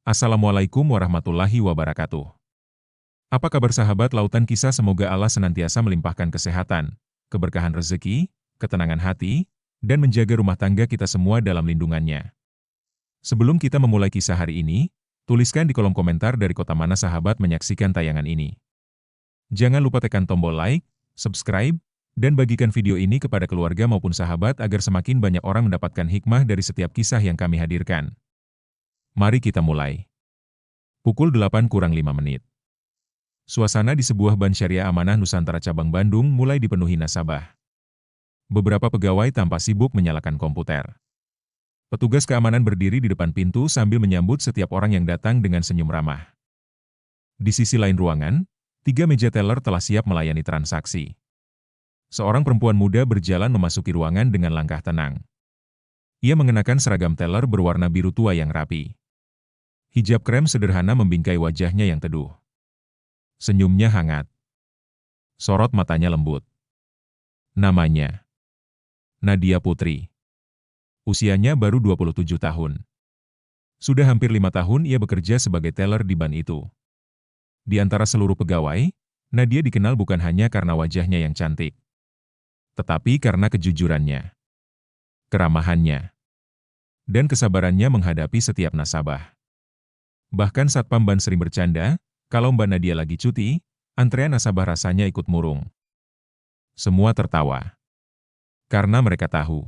Assalamualaikum warahmatullahi wabarakatuh. Apa kabar sahabat Lautan Kisah? Semoga Allah senantiasa melimpahkan kesehatan, keberkahan rezeki, ketenangan hati, dan menjaga rumah tangga kita semua dalam lindungannya. Sebelum kita memulai kisah hari ini, tuliskan di kolom komentar dari kota mana sahabat menyaksikan tayangan ini. Jangan lupa tekan tombol like, subscribe, dan bagikan video ini kepada keluarga maupun sahabat agar semakin banyak orang mendapatkan hikmah dari setiap kisah yang kami hadirkan. Mari kita mulai. Pukul 8 kurang 5 menit. Suasana di sebuah bank syariah Amanah Nusantara cabang Bandung mulai dipenuhi nasabah. Beberapa pegawai tampak sibuk menyalakan komputer. Petugas keamanan berdiri di depan pintu sambil menyambut setiap orang yang datang dengan senyum ramah. Di sisi lain ruangan, 3 meja teller telah siap melayani transaksi. Seorang perempuan muda berjalan memasuki ruangan dengan langkah tenang. Ia mengenakan seragam teller berwarna biru tua yang rapi. Hijab krem sederhana membingkai wajahnya yang teduh. Senyumnya hangat. Sorot matanya lembut. Namanya Nadia Putri. Usianya baru 27 tahun. Sudah hampir 5 tahun ia bekerja sebagai teller di bank itu. Di antara seluruh pegawai, Nadia dikenal bukan hanya karena wajahnya yang cantik, tetapi karena kejujurannya, keramahannya, dan kesabarannya menghadapi setiap nasabah. Bahkan Satpam Bank sering bercanda, kalau Mbak Nadia lagi cuti, antrean nasabah rasanya ikut murung. Semua tertawa. Karena mereka tahu,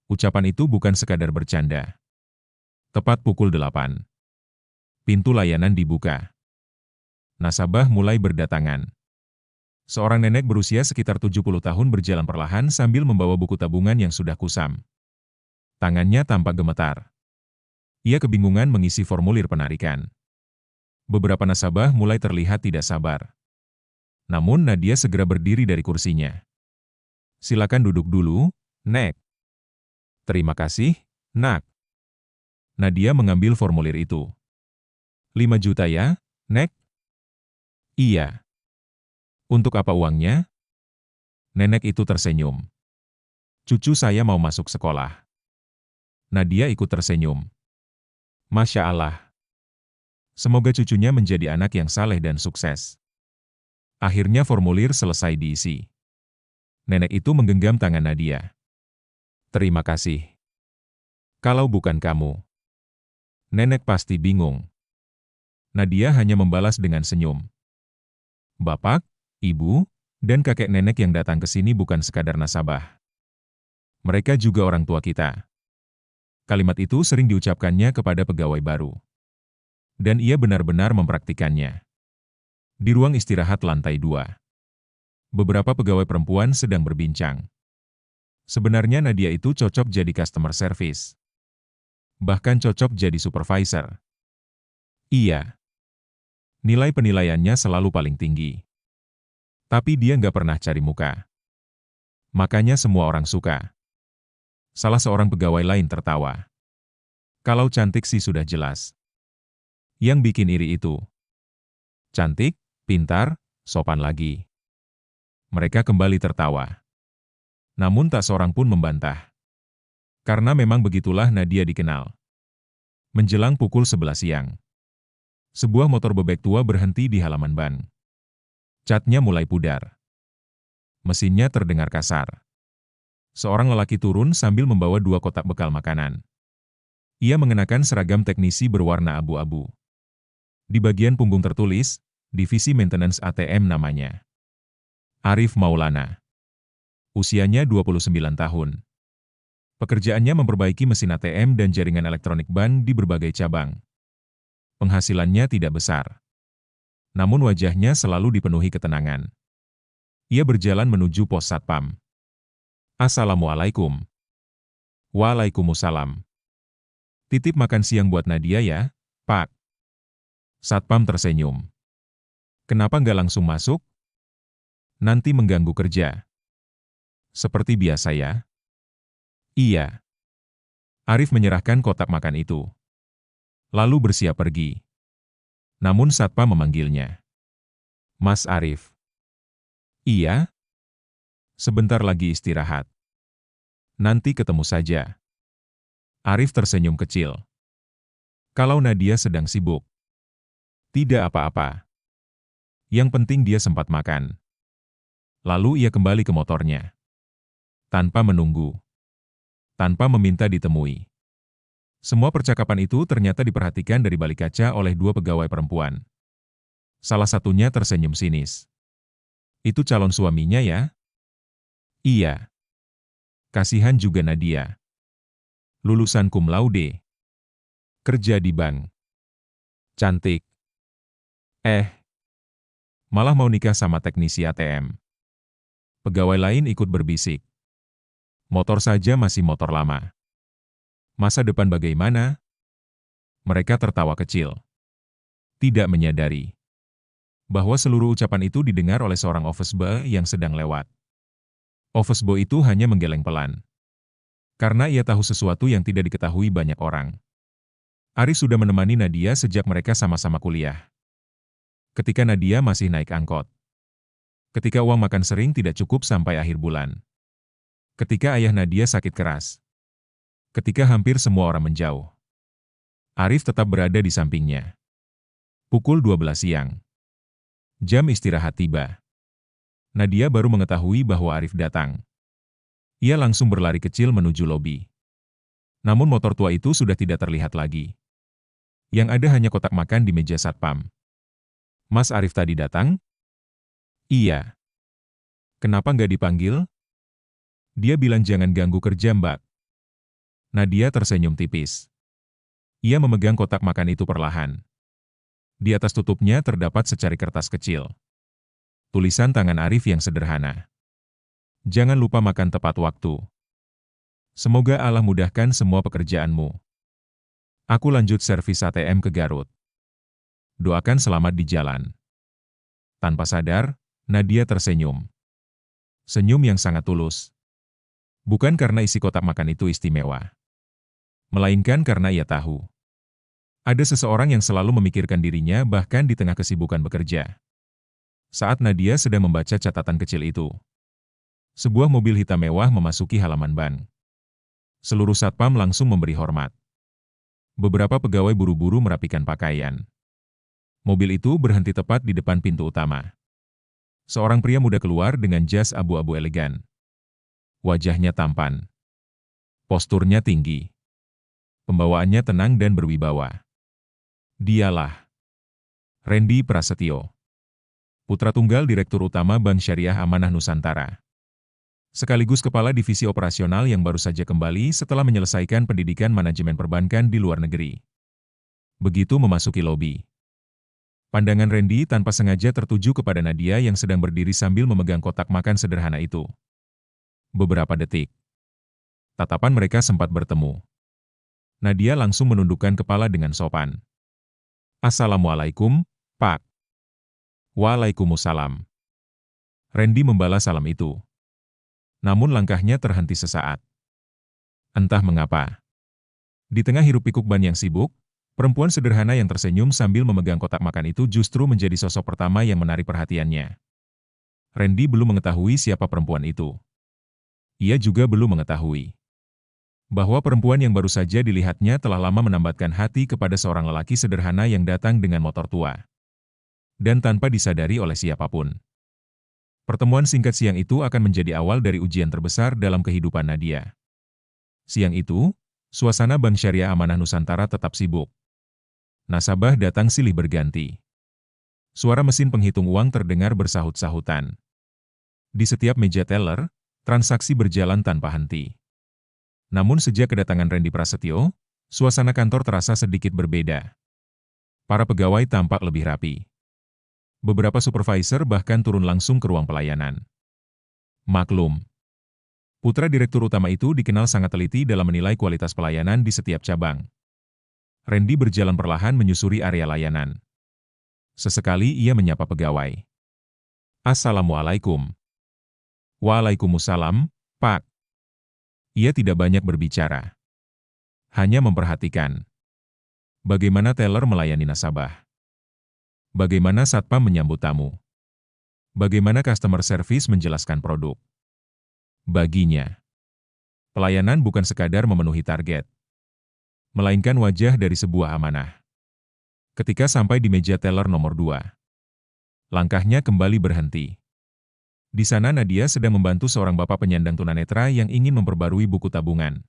ucapan itu bukan sekadar bercanda. Tepat pukul 8. Pintu layanan dibuka. Nasabah mulai berdatangan. Seorang nenek berusia sekitar 70 tahun berjalan perlahan sambil membawa buku tabungan yang sudah kusam. Tangannya tampak gemetar. Ia kebingungan mengisi formulir penarikan. Beberapa nasabah mulai terlihat tidak sabar. Namun Nadia segera berdiri dari kursinya. Silakan duduk dulu, Nek. Terima kasih, Nak. Nadia mengambil formulir itu. 5 juta ya, Nek? Iya. Untuk apa uangnya? Nenek itu tersenyum. Cucu saya mau masuk sekolah. Nadia ikut tersenyum. Masya Allah. Semoga cucunya menjadi anak yang saleh dan sukses. Akhirnya formulir selesai diisi. Nenek itu menggenggam tangan Nadia. Terima kasih. Kalau bukan kamu, nenek pasti bingung. Nadia hanya membalas dengan senyum. Bapak, ibu, dan kakek nenek yang datang ke sini bukan sekadar nasabah. Mereka juga orang tua kita. Kalimat itu sering diucapkannya kepada pegawai baru. Dan ia benar-benar mempraktikannya. Di ruang istirahat lantai 2. Beberapa pegawai perempuan sedang berbincang. Sebenarnya Nadia itu cocok jadi customer service. Bahkan cocok jadi supervisor. Iya. Nilai penilaiannya selalu paling tinggi. Tapi dia nggak pernah cari muka. Makanya semua orang suka. Salah seorang pegawai lain tertawa. Kalau cantik sih sudah jelas. Yang bikin iri itu cantik, pintar, sopan lagi. Mereka kembali tertawa. Namun tak seorang pun membantah. Karena memang begitulah Nadia dikenal. Menjelang pukul 11 siang. Sebuah motor bebek tua berhenti di halaman bank. Catnya mulai pudar. Mesinnya terdengar kasar. Seorang lelaki turun sambil membawa 2 kotak bekal makanan. Ia mengenakan seragam teknisi berwarna abu-abu. Di bagian punggung tertulis, Divisi Maintenance ATM namanya. Arif Maulana. Usianya 29 tahun. Pekerjaannya memperbaiki mesin ATM dan jaringan elektronik bank di berbagai cabang. Penghasilannya tidak besar. Namun wajahnya selalu dipenuhi ketenangan. Ia berjalan menuju pos Satpam. Assalamualaikum. Waalaikumsalam. Titip makan siang buat Nadia ya, Pak. Satpam tersenyum. Kenapa nggak langsung masuk? Nanti mengganggu kerja. Seperti biasa ya. Iya. Arif menyerahkan kotak makan itu. Lalu bersiap pergi. Namun Satpam memanggilnya. Mas Arif. Iya? Sebentar lagi istirahat. Nanti ketemu saja. Arif tersenyum kecil. Kalau Nadia sedang sibuk, tidak apa-apa. Yang penting dia sempat makan. Lalu ia kembali ke motornya. Tanpa menunggu. Tanpa meminta ditemui. Semua percakapan itu ternyata diperhatikan dari balik kaca oleh dua pegawai perempuan. Salah satunya tersenyum sinis. Itu calon suaminya ya? Iya. Kasihan juga Nadia. Lulusan cum laude. Kerja di bank. Cantik. Malah mau nikah sama teknisi ATM. Pegawai lain ikut berbisik. Motor saja masih motor lama. Masa depan bagaimana? Mereka tertawa kecil. Tidak menyadari bahwa seluruh ucapan itu didengar oleh seorang office boy yang sedang lewat. Office boy itu hanya menggeleng pelan. Karena ia tahu sesuatu yang tidak diketahui banyak orang. Arif sudah menemani Nadia sejak mereka sama-sama kuliah. Ketika Nadia masih naik angkot. Ketika uang makan sering tidak cukup sampai akhir bulan. Ketika ayah Nadia sakit keras. Ketika hampir semua orang menjauh. Arif tetap berada di sampingnya. Pukul 12 siang. Jam istirahat tiba. Nadia baru mengetahui bahwa Arif datang. Ia langsung berlari kecil menuju lobi. Namun motor tua itu sudah tidak terlihat lagi. Yang ada hanya kotak makan di meja satpam. Mas Arif tadi datang? Iya. Kenapa nggak dipanggil? Dia bilang jangan ganggu kerja Mbak. Nadia tersenyum tipis. Ia memegang kotak makan itu perlahan. Di atas tutupnya terdapat secari kertas kecil. Tulisan tangan Arif yang sederhana. Jangan lupa makan tepat waktu. Semoga Allah mudahkan semua pekerjaanmu. Aku lanjut servis ATM ke Garut. Doakan selamat di jalan. Tanpa sadar, Nadia tersenyum. Senyum yang sangat tulus. Bukan karena isi kotak makan itu istimewa. Melainkan karena ia tahu. Ada seseorang yang selalu memikirkan dirinya bahkan di tengah kesibukan bekerja. Saat Nadia sedang membaca catatan kecil itu. Sebuah mobil hitam mewah memasuki halaman bank. Seluruh satpam langsung memberi hormat. Beberapa pegawai buru-buru merapikan pakaian. Mobil itu berhenti tepat di depan pintu utama. Seorang pria muda keluar dengan jas abu-abu elegan. Wajahnya tampan. Posturnya tinggi. Pembawaannya tenang dan berwibawa. Dialah Rendy Prasetyo, putra tunggal Direktur Utama Bank Syariah Amanah Nusantara. Sekaligus Kepala Divisi Operasional yang baru saja kembali setelah menyelesaikan pendidikan manajemen perbankan di luar negeri. Begitu memasuki lobi. Pandangan Rendy tanpa sengaja tertuju kepada Nadia yang sedang berdiri sambil memegang kotak makan sederhana itu. Beberapa detik. Tatapan mereka sempat bertemu. Nadia langsung menundukkan kepala dengan sopan. Assalamualaikum, Pak. Waalaikumsalam. Rendy membalas salam itu. Namun langkahnya terhenti sesaat. Entah mengapa. Di tengah hiruk-pikuk ban yang sibuk, perempuan sederhana yang tersenyum sambil memegang kotak makan itu justru menjadi sosok pertama yang menarik perhatiannya. Rendy belum mengetahui siapa perempuan itu. Ia juga belum mengetahui bahwa perempuan yang baru saja dilihatnya telah lama menambatkan hati kepada seorang lelaki sederhana yang datang dengan motor tua. Dan tanpa disadari oleh siapapun. Pertemuan singkat siang itu akan menjadi awal dari ujian terbesar dalam kehidupan Nadia. Siang itu, suasana Bank Syariah Amanah Nusantara tetap sibuk. Nasabah datang silih berganti. Suara mesin penghitung uang terdengar bersahut-sahutan. Di setiap meja teller, transaksi berjalan tanpa henti. Namun sejak kedatangan Rendy Prasetyo, suasana kantor terasa sedikit berbeda. Para pegawai tampak lebih rapi. Beberapa supervisor bahkan turun langsung ke ruang pelayanan. Maklum, putra Direktur Utama itu dikenal sangat teliti dalam menilai kualitas pelayanan di setiap cabang. Rendy berjalan perlahan menyusuri area layanan. Sesekali ia menyapa pegawai. Assalamualaikum. Waalaikumsalam, Pak. Ia tidak banyak berbicara. Hanya memperhatikan. Bagaimana teller melayani nasabah. Bagaimana satpam menyambut tamu. Bagaimana customer service menjelaskan produk. Baginya, pelayanan bukan sekadar memenuhi target. melainkan wajah dari sebuah amanah. Ketika sampai di meja teller nomor 2, langkahnya kembali berhenti. Di sana Nadia sedang membantu seorang bapak penyandang tunanetra yang ingin memperbarui buku tabungan.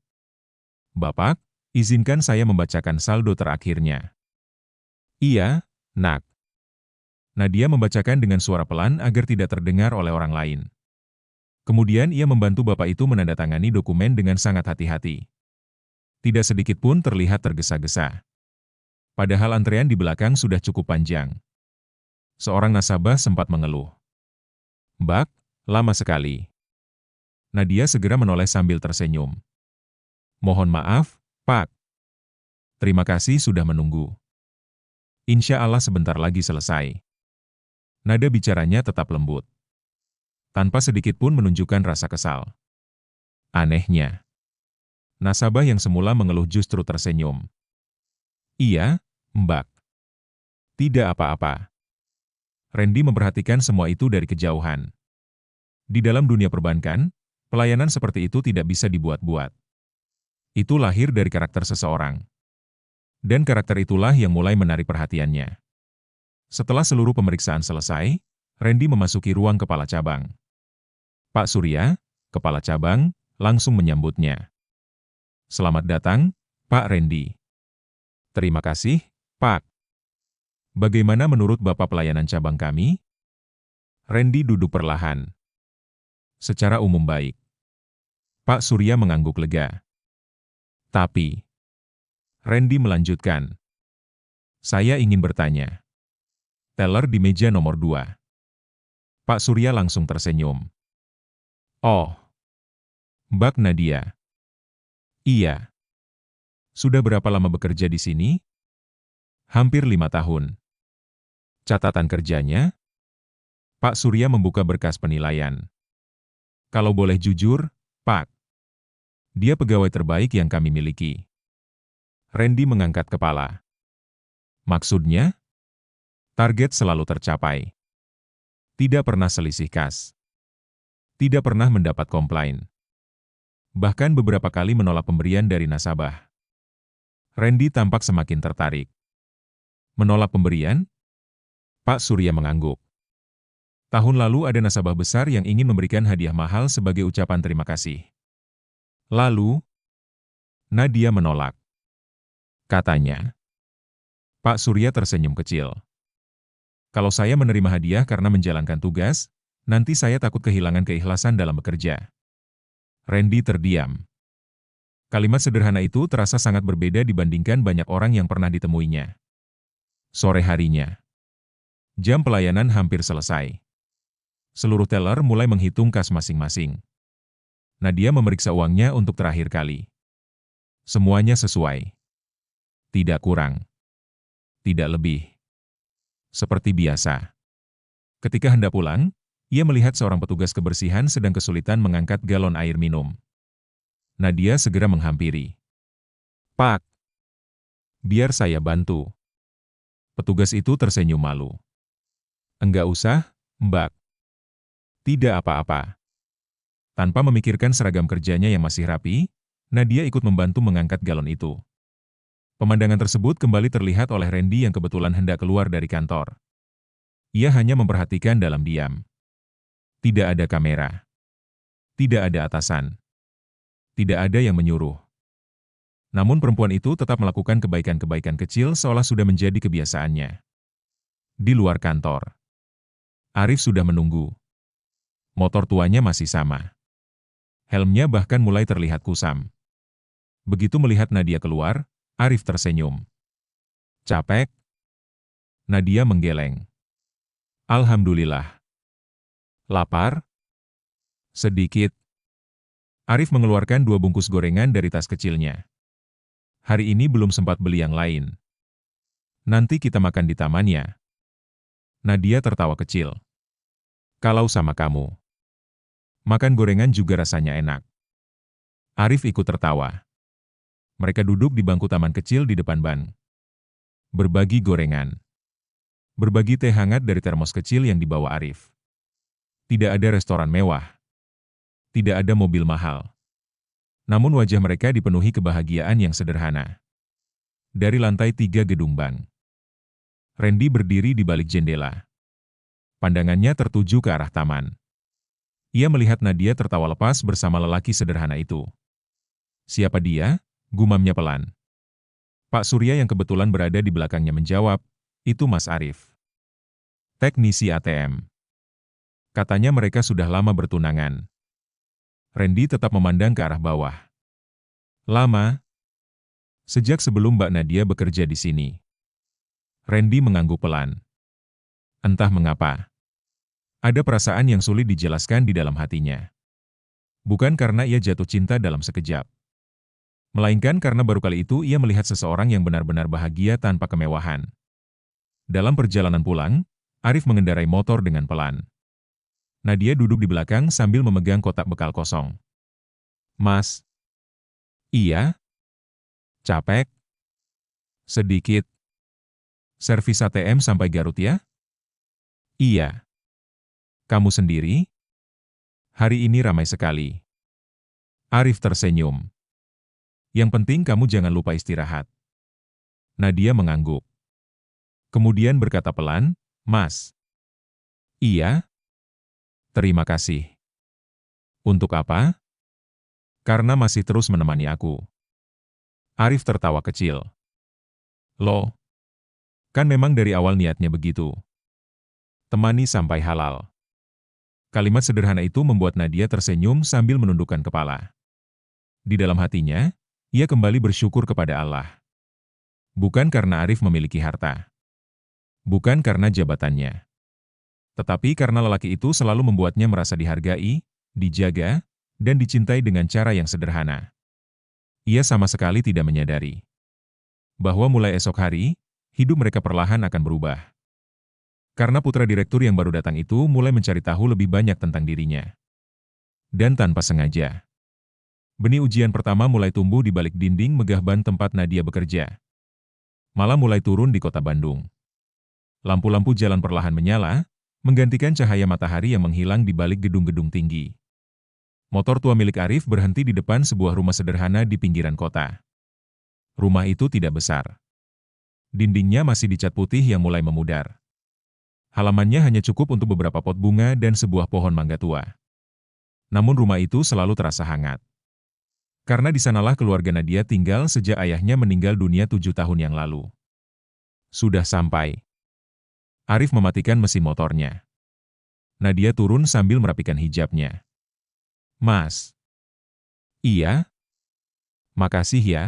"Bapak, izinkan saya membacakan saldo terakhirnya." "Iya, Nak." Nadia membacakan dengan suara pelan agar tidak terdengar oleh orang lain. Kemudian ia membantu bapak itu menandatangani dokumen dengan sangat hati-hati. Tidak sedikit pun terlihat tergesa-gesa. Padahal antrean di belakang sudah cukup panjang. Seorang nasabah sempat mengeluh. "Mbak, lama sekali." Nadia segera menoleh sambil tersenyum. "Mohon maaf, Pak. Terima kasih sudah menunggu. Insya Allah sebentar lagi selesai." Nada bicaranya tetap lembut, tanpa sedikit pun menunjukkan rasa kesal. Anehnya, nasabah yang semula mengeluh justru tersenyum. "Iya, Mbak. Tidak apa-apa." Randy memperhatikan semua itu dari kejauhan. Di dalam dunia perbankan, pelayanan seperti itu tidak bisa dibuat-buat. Itu lahir dari karakter seseorang. Dan karakter itulah yang mulai menarik perhatiannya. Setelah seluruh pemeriksaan selesai, Randy memasuki ruang kepala cabang. Pak Surya, kepala cabang, langsung menyambutnya. "Selamat datang, Pak Randy." "Terima kasih, Pak. Bagaimana menurut Bapak pelayanan cabang kami?" Randy duduk perlahan. "Secara umum baik." Pak Surya mengangguk lega. "Tapi," Randy melanjutkan, "saya ingin bertanya." Teller di meja nomor 2. Pak Surya langsung tersenyum. "Oh, Mbak Nadia." "Iya." "Sudah berapa lama bekerja di sini?" "Hampir 5 tahun." "Catatan kerjanya?" Pak Surya membuka berkas penilaian. "Kalau boleh jujur, Pak, dia pegawai terbaik yang kami miliki." Randy mengangkat kepala. "Maksudnya?" "Target selalu tercapai. Tidak pernah selisih kas. Tidak pernah mendapat komplain. Bahkan beberapa kali menolak pemberian dari nasabah." Randy tampak semakin tertarik. "Menolak pemberian?" Pak Surya mengangguk. "Tahun lalu ada nasabah besar yang ingin memberikan hadiah mahal sebagai ucapan terima kasih. Lalu, Nadia menolak. Katanya." Pak Surya tersenyum kecil. "Kalau saya menerima hadiah karena menjalankan tugas, nanti saya takut kehilangan keikhlasan dalam bekerja." Randy terdiam. Kalimat sederhana itu terasa sangat berbeda dibandingkan banyak orang yang pernah ditemuinya. Sore harinya, jam pelayanan hampir selesai. Seluruh teller mulai menghitung kas masing-masing. Nadia memeriksa uangnya untuk terakhir kali. Semuanya sesuai. Tidak kurang. Tidak lebih. Seperti biasa. Ketika hendak pulang, ia melihat seorang petugas kebersihan sedang kesulitan mengangkat galon air minum. Nadia segera menghampiri. "Pak, biar saya bantu." Petugas itu tersenyum malu. "Enggak usah, Mbak." "Tidak apa-apa." Tanpa memikirkan seragam kerjanya yang masih rapi, Nadia ikut membantu mengangkat galon itu. Pemandangan tersebut kembali terlihat oleh Randy yang kebetulan hendak keluar dari kantor. Ia hanya memperhatikan dalam diam. Tidak ada kamera. Tidak ada atasan. Tidak ada yang menyuruh. Namun perempuan itu tetap melakukan kebaikan-kebaikan kecil seolah sudah menjadi kebiasaannya. Di luar kantor, Arif sudah menunggu. Motor tuanya masih sama. Helmnya bahkan mulai terlihat kusam. Begitu melihat Nadia keluar, Arif tersenyum. "Capek?" Nadia menggeleng. "Alhamdulillah." "Lapar?" "Sedikit." Arif mengeluarkan 2 bungkus gorengan dari tas kecilnya. "Hari ini belum sempat beli yang lain. Nanti kita makan di taman ya." Nadia tertawa kecil. "Kalau sama kamu. Makan gorengan juga rasanya enak." Arif ikut tertawa. Mereka duduk di bangku taman kecil di depan ban. Berbagi gorengan. Berbagi teh hangat dari termos kecil yang dibawa Arif. Tidak ada restoran mewah. Tidak ada mobil mahal. Namun wajah mereka dipenuhi kebahagiaan yang sederhana. dari lantai 3 gedung bank. Randy berdiri di balik jendela. Pandangannya tertuju ke arah taman. Ia melihat Nadia tertawa lepas bersama lelaki sederhana itu. "Siapa dia?" gumamnya pelan. Pak Surya yang kebetulan berada di belakangnya menjawab, "Itu Mas Arif, teknisi ATM. Katanya mereka sudah lama bertunangan." Randy tetap memandang ke arah bawah. "Lama?" "Sejak sebelum Mbak Nadia bekerja di sini." Randy mengangguk pelan. Entah mengapa, ada perasaan yang sulit dijelaskan di dalam hatinya. Bukan karena ia jatuh cinta dalam sekejap, melainkan karena baru kali itu ia melihat seseorang yang benar-benar bahagia tanpa kemewahan. Dalam perjalanan pulang, Arif mengendarai motor dengan pelan. Nadia duduk di belakang sambil memegang kotak bekal kosong. "Mas." "Iya?" "Capek?" "Sedikit." "Servis ATM sampai Garut ya?" "Iya." "Kamu sendiri?" "Hari ini ramai sekali." Arif tersenyum. "Yang penting kamu jangan lupa istirahat." Nadia mengangguk. Kemudian berkata pelan, "Mas." "Iya?" "Terima kasih." "Untuk apa?" "Karena masih terus menemani aku." Arif tertawa kecil. "Loh, kan memang dari awal niatnya begitu. Temani sampai halal." Kalimat sederhana itu membuat Nadia tersenyum sambil menundukkan kepala. Di dalam hatinya, ia kembali bersyukur kepada Allah. Bukan karena Arif memiliki harta. Bukan karena jabatannya. Tetapi karena lelaki itu selalu membuatnya merasa dihargai, dijaga, dan dicintai dengan cara yang sederhana. Ia sama sekali tidak menyadari bahwa mulai esok hari, hidup mereka perlahan akan berubah. Karena putra direktur yang baru datang itu mulai mencari tahu lebih banyak tentang dirinya. Dan tanpa sengaja, benih ujian pertama mulai tumbuh di balik dinding megah ban tempat Nadia bekerja. Malam mulai turun di kota Bandung. Lampu-lampu jalan perlahan menyala, menggantikan cahaya matahari yang menghilang di balik gedung-gedung tinggi. Motor tua milik Arif berhenti di depan sebuah rumah sederhana di pinggiran kota. Rumah itu tidak besar. Dindingnya masih dicat putih yang mulai memudar. Halamannya hanya cukup untuk beberapa pot bunga dan sebuah pohon mangga tua. Namun rumah itu selalu terasa hangat. Karena di sanalah keluarga Nadia tinggal sejak ayahnya meninggal dunia 7 tahun yang lalu. Sudah sampai. Arif mematikan mesin motornya. Nadia turun sambil merapikan hijabnya. "Mas." "Iya?" "Makasih ya."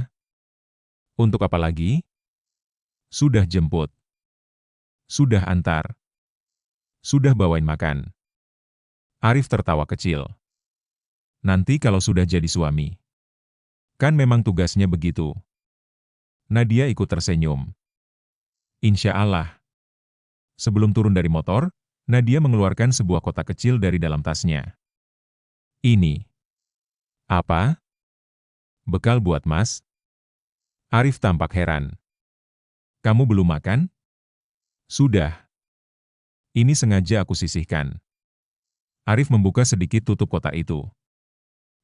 "Untuk apa lagi?" "Sudah jemput." "Sudah antar." "Sudah bawain makan." Arif tertawa kecil. "Nanti kalau sudah jadi suami. Kan memang tugasnya begitu." Nadia ikut tersenyum. "Insya Allah." Sebelum turun dari motor, Nadia mengeluarkan sebuah kotak kecil dari dalam tasnya. "Ini." "Apa?" "Bekal buat Mas." Arif tampak heran. "Kamu belum makan?" "Sudah. Ini sengaja aku sisihkan." Arif membuka sedikit tutup kotak itu.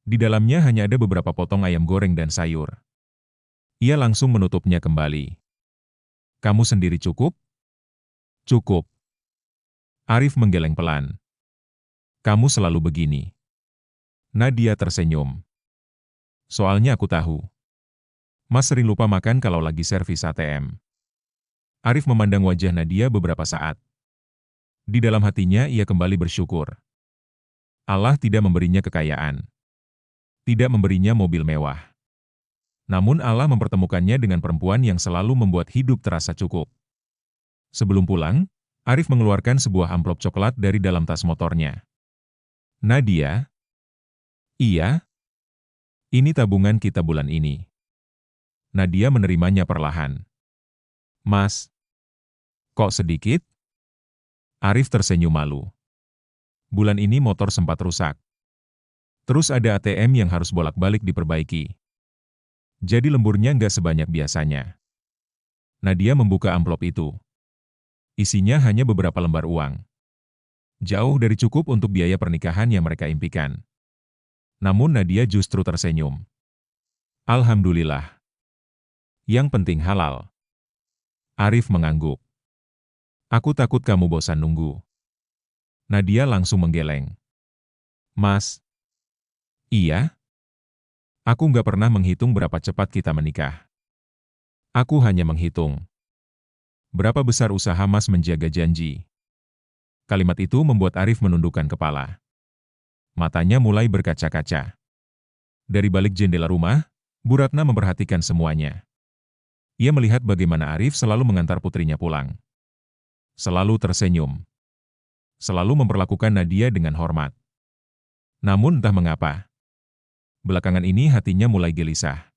Di dalamnya hanya ada beberapa potong ayam goreng dan sayur. Ia langsung menutupnya kembali. "Kamu sendiri cukup?" "Cukup." Arif menggeleng pelan. "Kamu selalu begini." Nadia tersenyum. "Soalnya aku tahu. Mas sering lupa makan kalau lagi servis ATM." Arif memandang wajah Nadia beberapa saat. Di dalam hatinya ia kembali bersyukur. Allah tidak memberinya kekayaan. Tidak memberinya mobil mewah. Namun Allah mempertemukannya dengan perempuan yang selalu membuat hidup terasa cukup. Sebelum pulang, Arif mengeluarkan sebuah amplop coklat dari dalam tas motornya. "Nadia?" "Iya?" "Ini tabungan kita bulan ini." Nadia menerimanya perlahan. "Mas, kok sedikit?" Arif tersenyum malu. "Bulan ini motor sempat rusak. Terus ada ATM yang harus bolak-balik diperbaiki. Jadi lemburnya nggak sebanyak biasanya." Nadia membuka amplop itu. Isinya hanya beberapa lembar uang. Jauh dari cukup untuk biaya pernikahan yang mereka impikan. Namun Nadia justru tersenyum. "Alhamdulillah." Yang penting halal. Arif mengangguk. Aku takut kamu bosan nunggu. Nadia langsung menggeleng. Mas. Iya? Aku nggak pernah menghitung berapa cepat kita menikah. Aku hanya menghitung. Berapa besar usaha Mas menjaga janji. Kalimat itu membuat Arif menundukkan kepala. Matanya mulai berkaca-kaca. Dari balik jendela rumah, Bu Ratna memperhatikan semuanya. Ia melihat bagaimana Arif selalu mengantar putrinya pulang. Selalu tersenyum. Selalu memperlakukan Nadia dengan hormat. Namun entah mengapa, belakangan ini hatinya mulai gelisah.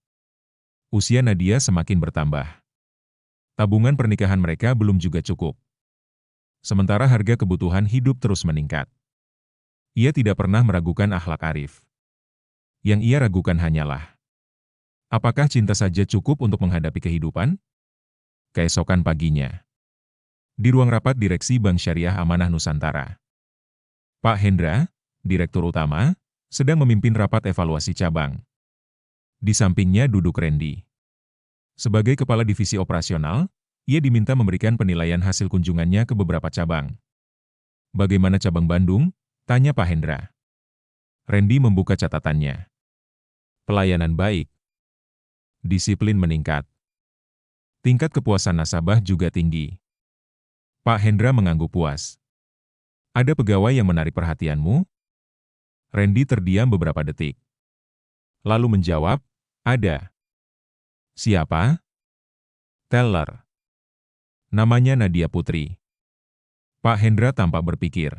Usia Nadia semakin bertambah. Tabungan pernikahan mereka belum juga cukup. Sementara harga kebutuhan hidup terus meningkat. Ia tidak pernah meragukan akhlak Arif. Yang ia ragukan hanyalah, apakah cinta saja cukup untuk menghadapi kehidupan? Keesokan paginya, di ruang rapat Direksi Bank Syariah Amanah Nusantara, Pak Hendra, Direktur Utama, sedang memimpin rapat evaluasi cabang. Di sampingnya duduk Randy. Sebagai Kepala Divisi Operasional, ia diminta memberikan penilaian hasil kunjungannya ke beberapa cabang. Bagaimana cabang Bandung? Tanya Pak Hendra. Randy membuka catatannya. Pelayanan baik. Disiplin meningkat. Tingkat kepuasan nasabah juga tinggi. Pak Hendra mengangguk puas. Ada pegawai yang menarik perhatianmu? Randy terdiam beberapa detik. Lalu menjawab, ada. Siapa? Teller. Namanya Nadia Putri. Pak Hendra tampak berpikir.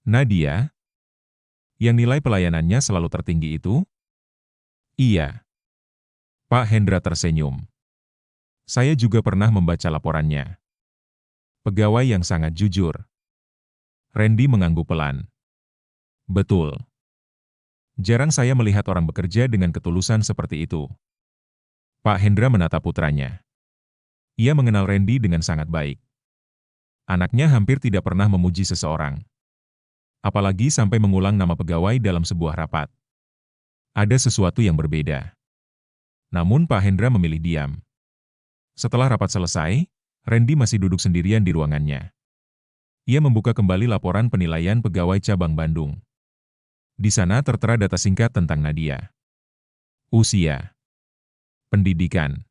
Nadia? Yang nilai pelayanannya selalu tertinggi itu? Iya. Pak Hendra tersenyum. Saya juga pernah membaca laporannya. Pegawai yang sangat jujur. Randy mengangguk pelan. Betul. Jarang saya melihat orang bekerja dengan ketulusan seperti itu. Pak Hendra menatap putranya. Ia mengenal Randy dengan sangat baik. Anaknya hampir tidak pernah memuji seseorang. Apalagi sampai mengulang nama pegawai dalam sebuah rapat. Ada sesuatu yang berbeda. Namun Pak Hendra memilih diam. Setelah rapat selesai, Randy masih duduk sendirian di ruangannya. Ia membuka kembali laporan penilaian pegawai cabang Bandung. Di sana tertera data singkat tentang Nadia. Usia. Pendidikan.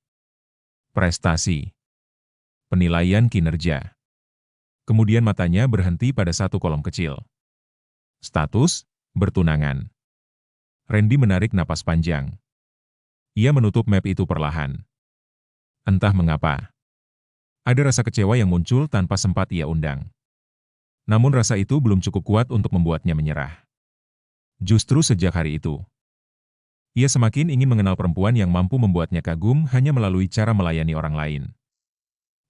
Prestasi. Penilaian kinerja. Kemudian matanya berhenti pada satu kolom kecil. Status, bertunangan. Randy menarik napas panjang. Ia menutup map itu perlahan. Entah mengapa. Ada rasa kecewa yang muncul tanpa sempat ia undang. Namun rasa itu belum cukup kuat untuk membuatnya menyerah. Justru sejak hari itu, ia semakin ingin mengenal perempuan yang mampu membuatnya kagum hanya melalui cara melayani orang lain.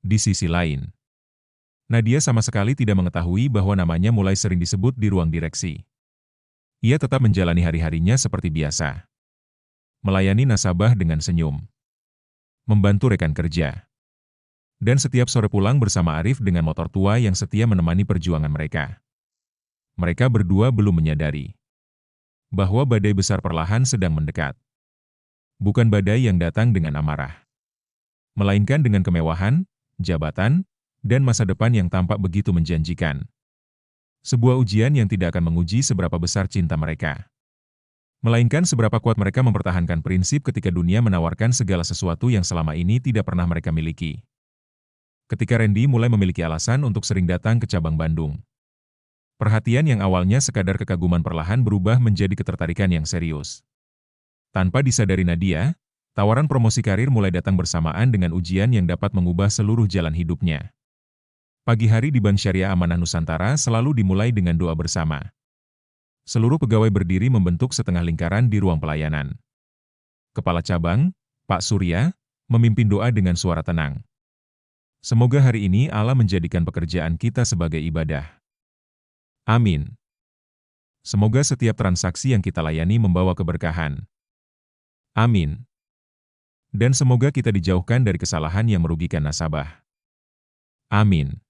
Di sisi lain, Nadia sama sekali tidak mengetahui bahwa namanya mulai sering disebut di ruang direksi. Ia tetap menjalani hari-harinya seperti biasa. Melayani nasabah dengan senyum. Membantu rekan kerja. Dan setiap sore pulang bersama Arif dengan motor tua yang setia menemani perjuangan mereka. Mereka berdua belum menyadari bahwa badai besar perlahan sedang mendekat. Bukan badai yang datang dengan amarah, melainkan dengan kemewahan, jabatan, dan masa depan yang tampak begitu menjanjikan. Sebuah ujian yang tidak akan menguji seberapa besar cinta mereka, melainkan seberapa kuat mereka mempertahankan prinsip ketika dunia menawarkan segala sesuatu yang selama ini tidak pernah mereka miliki. Ketika Randy mulai memiliki alasan untuk sering datang ke cabang Bandung, perhatian yang awalnya sekadar kekaguman perlahan berubah menjadi ketertarikan yang serius. Tanpa disadari Nadia, tawaran promosi karir mulai datang bersamaan dengan ujian yang dapat mengubah seluruh jalan hidupnya. Pagi hari di Bank Syariah Amanah Nusantara selalu dimulai dengan doa bersama. Seluruh pegawai berdiri membentuk setengah lingkaran di ruang pelayanan. Kepala cabang, Pak Surya, memimpin doa dengan suara tenang. Semoga hari ini Allah menjadikan pekerjaan kita sebagai ibadah. Amin. Semoga setiap transaksi yang kita layani membawa keberkahan. Amin. Dan semoga kita dijauhkan dari kesalahan yang merugikan nasabah. Amin.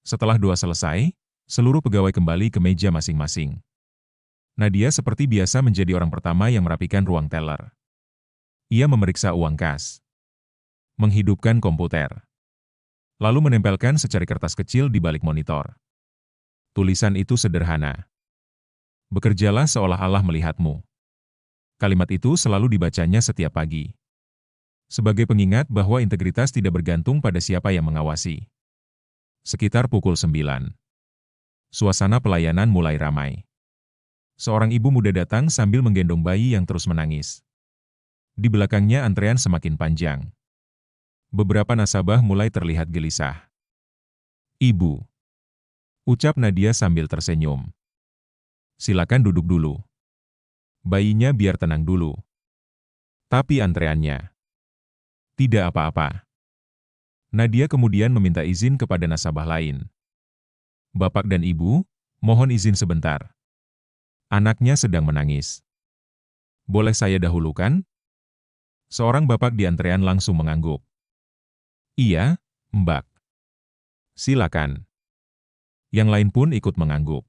Setelah doa selesai, seluruh pegawai kembali ke meja masing-masing. Nadia seperti biasa menjadi orang pertama yang merapikan ruang teller. Ia memeriksa uang kas. menghidupkan komputer, lalu menempelkan secari kertas kecil di balik monitor. Tulisan itu sederhana. Bekerjalah seolah Allah melihatmu. Kalimat itu selalu dibacanya setiap pagi. Sebagai pengingat bahwa integritas tidak bergantung pada siapa yang mengawasi. Sekitar pukul 9. Suasana pelayanan mulai ramai. Seorang ibu muda datang sambil menggendong bayi yang terus menangis. Di belakangnya antrean semakin panjang. Beberapa nasabah mulai terlihat gelisah. "Ibu," ucap Nadia sambil tersenyum. "Silakan duduk dulu. Bayinya biar tenang dulu." Tapi antreannya. "Tidak apa-apa." Nadia kemudian meminta izin kepada nasabah lain. "Bapak dan Ibu, mohon izin sebentar. Anaknya sedang menangis. Boleh saya dahulukan?" Seorang bapak di antrean langsung mengangguk. "Iya, Mbak. Silakan." Yang lain pun ikut mengangguk.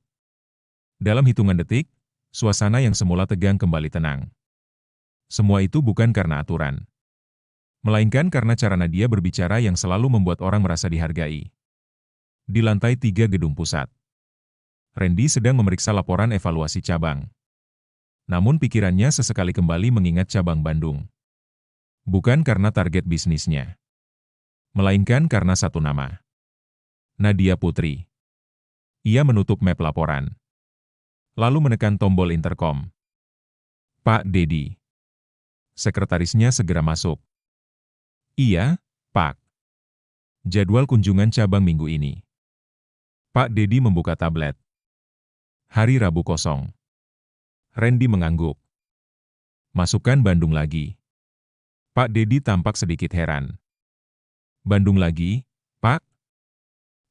Dalam hitungan detik, suasana yang semula tegang kembali tenang. Semua itu bukan karena aturan, melainkan karena cara Nadia berbicara yang selalu membuat orang merasa dihargai. Di lantai 3 gedung pusat, Randy sedang memeriksa laporan evaluasi cabang. Namun pikirannya sesekali kembali mengingat cabang Bandung. Bukan karena target bisnisnya, melainkan karena satu nama. Nadia Putri. Ia menutup map laporan, lalu menekan tombol interkom. "Pak Dedi." Sekretarisnya segera masuk. "Iya, Pak. Jadwal kunjungan cabang minggu ini." Pak Dedi membuka tablet. "Hari Rabu kosong." Randy mengangguk. "Masukkan Bandung lagi." Pak Dedi tampak sedikit heran. "Bandung lagi, Pak?"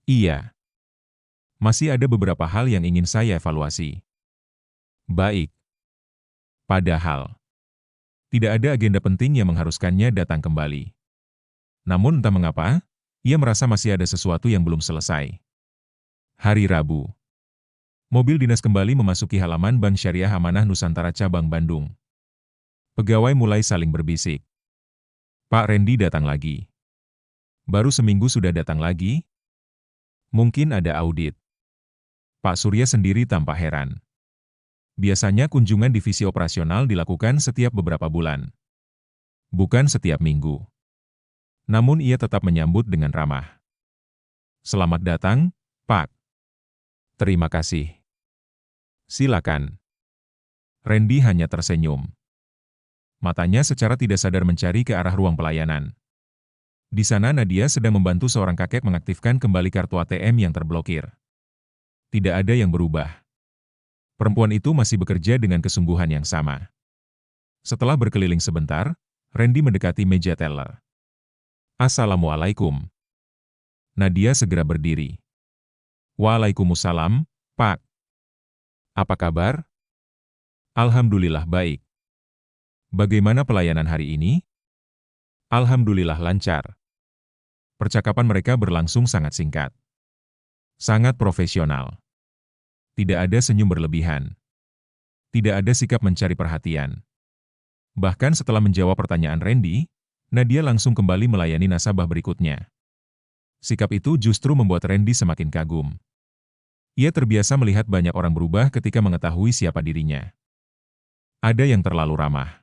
"Iya. Masih ada beberapa hal yang ingin saya evaluasi." "Baik." Padahal tidak ada agenda penting yang mengharuskannya datang kembali. Namun entah mengapa, ia merasa masih ada sesuatu yang belum selesai. Hari Rabu. Mobil dinas kembali memasuki halaman Bank Syariah Amanah Nusantara Cabang Bandung. Pegawai mulai saling berbisik. "Pak Randy datang lagi. Baru seminggu sudah datang lagi? Mungkin ada audit." Pak Surya sendiri tampak heran. Biasanya kunjungan divisi operasional dilakukan setiap beberapa bulan, bukan setiap minggu. Namun ia tetap menyambut dengan ramah. "Selamat datang, Pak." "Terima kasih." "Silakan." Randy hanya tersenyum. Matanya secara tidak sadar mencari ke arah ruang pelayanan. Di sana Nadia sedang membantu seorang kakek mengaktifkan kembali kartu ATM yang terblokir. Tidak ada yang berubah. Perempuan itu masih bekerja dengan kesungguhan yang sama. Setelah berkeliling sebentar, Randy mendekati meja teller. "Assalamualaikum." Nadia segera berdiri. "Waalaikumsalam, Pak. Apa kabar?" "Alhamdulillah baik. Bagaimana pelayanan hari ini?" "Alhamdulillah lancar." Percakapan mereka berlangsung sangat singkat. Sangat profesional. Tidak ada senyum berlebihan. Tidak ada sikap mencari perhatian. Bahkan setelah menjawab pertanyaan Randy, Nadia langsung kembali melayani nasabah berikutnya. Sikap itu justru membuat Randy semakin kagum. Ia terbiasa melihat banyak orang berubah ketika mengetahui siapa dirinya. Ada yang terlalu ramah.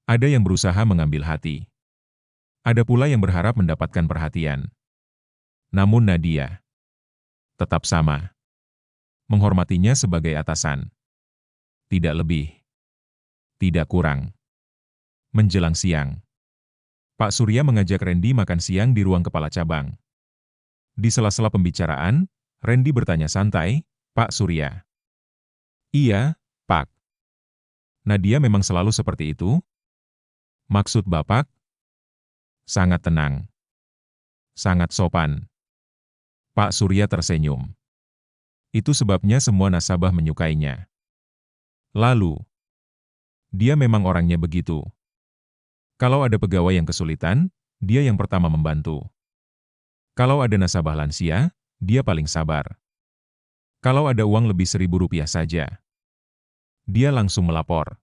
Ada yang berusaha mengambil hati. Ada pula yang berharap mendapatkan perhatian. Namun Nadia tetap sama. Menghormatinya sebagai atasan. Tidak lebih. Tidak kurang. Menjelang siang, Pak Surya mengajak Randy makan siang di ruang kepala cabang. Di sela-sela pembicaraan, Randy bertanya santai, "Pak Surya." "Iya, Pak." "Nadia memang selalu seperti itu?" "Maksud Bapak?" "Sangat tenang. Sangat sopan." Pak Surya tersenyum. "Itu sebabnya semua nasabah menyukainya." "Lalu?" "Dia memang orangnya begitu. Kalau ada pegawai yang kesulitan, dia yang pertama membantu. Kalau ada nasabah lansia, dia paling sabar. Kalau ada uang lebih Rp1.000 saja, dia langsung melapor."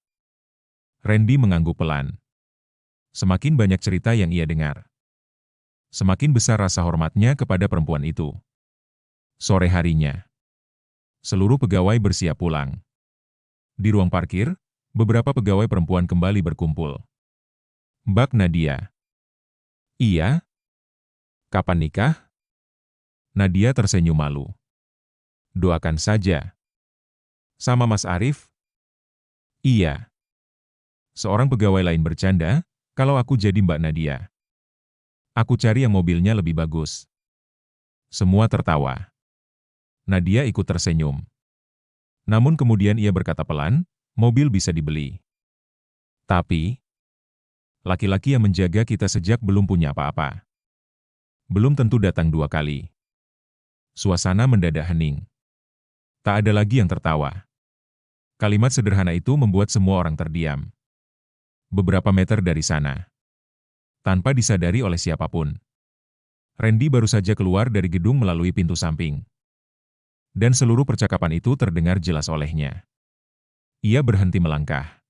Randy mengangguk pelan. Semakin banyak cerita yang ia dengar, Semakin besar rasa hormatnya kepada perempuan itu. Sore harinya, seluruh pegawai bersiap pulang. Di ruang parkir, beberapa pegawai perempuan kembali berkumpul. Mbak Nadia. Iya? Kapan nikah? Nadia tersenyum malu. Doakan saja. Sama Mas Arif? Iya. Seorang pegawai lain bercanda, kalau aku jadi Mbak Nadia. Aku cari yang mobilnya lebih bagus. Semua tertawa. Nadia ikut tersenyum. Namun kemudian ia berkata pelan, mobil bisa dibeli. Tapi, laki-laki yang menjaga kita sejak belum punya apa-apa. Belum tentu datang 2 kali. Suasana mendadak hening. Tak ada lagi yang tertawa. Kalimat sederhana itu membuat semua orang terdiam. Beberapa meter dari sana, tanpa disadari oleh siapapun, Randy baru saja keluar dari gedung melalui pintu samping. Dan seluruh percakapan itu terdengar jelas olehnya. Ia berhenti melangkah.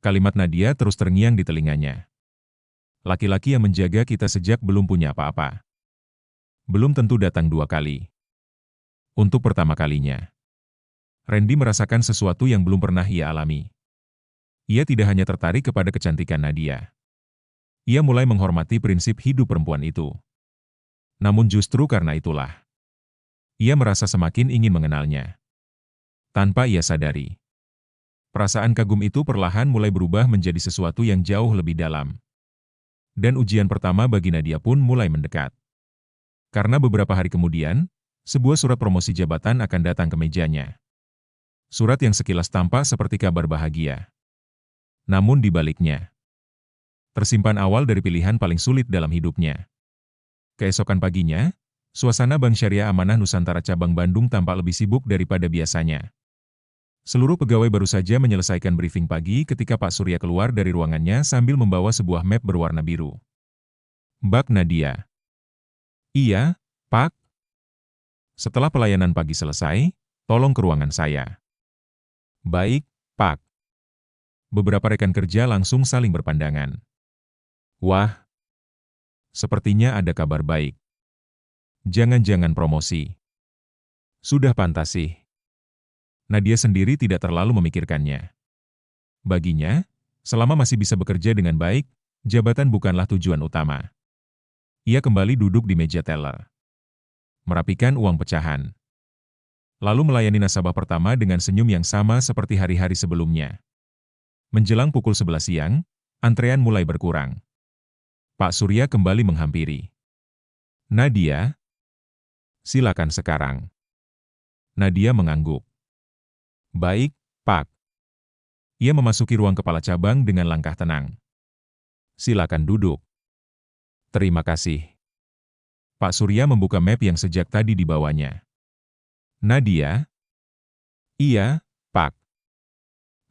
Kalimat Nadia terus terngiang di telinganya. Laki-laki yang menjaga kita sejak belum punya apa-apa. Belum tentu datang 2 kali. Untuk pertama kalinya, Randy merasakan sesuatu yang belum pernah ia alami. Ia tidak hanya tertarik kepada kecantikan Nadia. Ia mulai menghormati prinsip hidup perempuan itu. Namun justru karena itulah, ia merasa semakin ingin mengenalnya. Tanpa ia sadari, perasaan kagum itu perlahan mulai berubah menjadi sesuatu yang jauh lebih dalam. Dan ujian pertama bagi Nadia pun mulai mendekat. Karena beberapa hari kemudian, sebuah surat promosi jabatan akan datang ke mejanya. Surat yang sekilas tampak seperti kabar bahagia. Namun di baliknya, tersimpan awal dari pilihan paling sulit dalam hidupnya. Keesokan paginya, suasana Bank Syariah Amanah Nusantara Cabang Bandung tampak lebih sibuk daripada biasanya. Seluruh pegawai baru saja menyelesaikan briefing pagi ketika Pak Surya keluar dari ruangannya sambil membawa sebuah map berwarna biru. Mbak Nadia. Iya, Pak. Setelah pelayanan pagi selesai, tolong ke ruangan saya. Baik, Pak. Beberapa rekan kerja langsung saling berpandangan. Wah, sepertinya ada kabar baik. Jangan-jangan promosi. Sudah pantas sih. Nadia sendiri tidak terlalu memikirkannya. Baginya, selama masih bisa bekerja dengan baik, jabatan bukanlah tujuan utama. Ia kembali duduk di meja teller, merapikan uang pecahan, lalu melayani nasabah pertama dengan senyum yang sama seperti hari-hari sebelumnya. Menjelang pukul 11 siang, antrean mulai berkurang. Pak Surya kembali menghampiri. Nadia, silakan sekarang. Nadia mengangguk. Baik, Pak. Ia memasuki ruang kepala cabang dengan langkah tenang. Silakan duduk. Terima kasih. Pak Surya membuka map yang sejak tadi dibawanya. Nadia? Iya, Pak.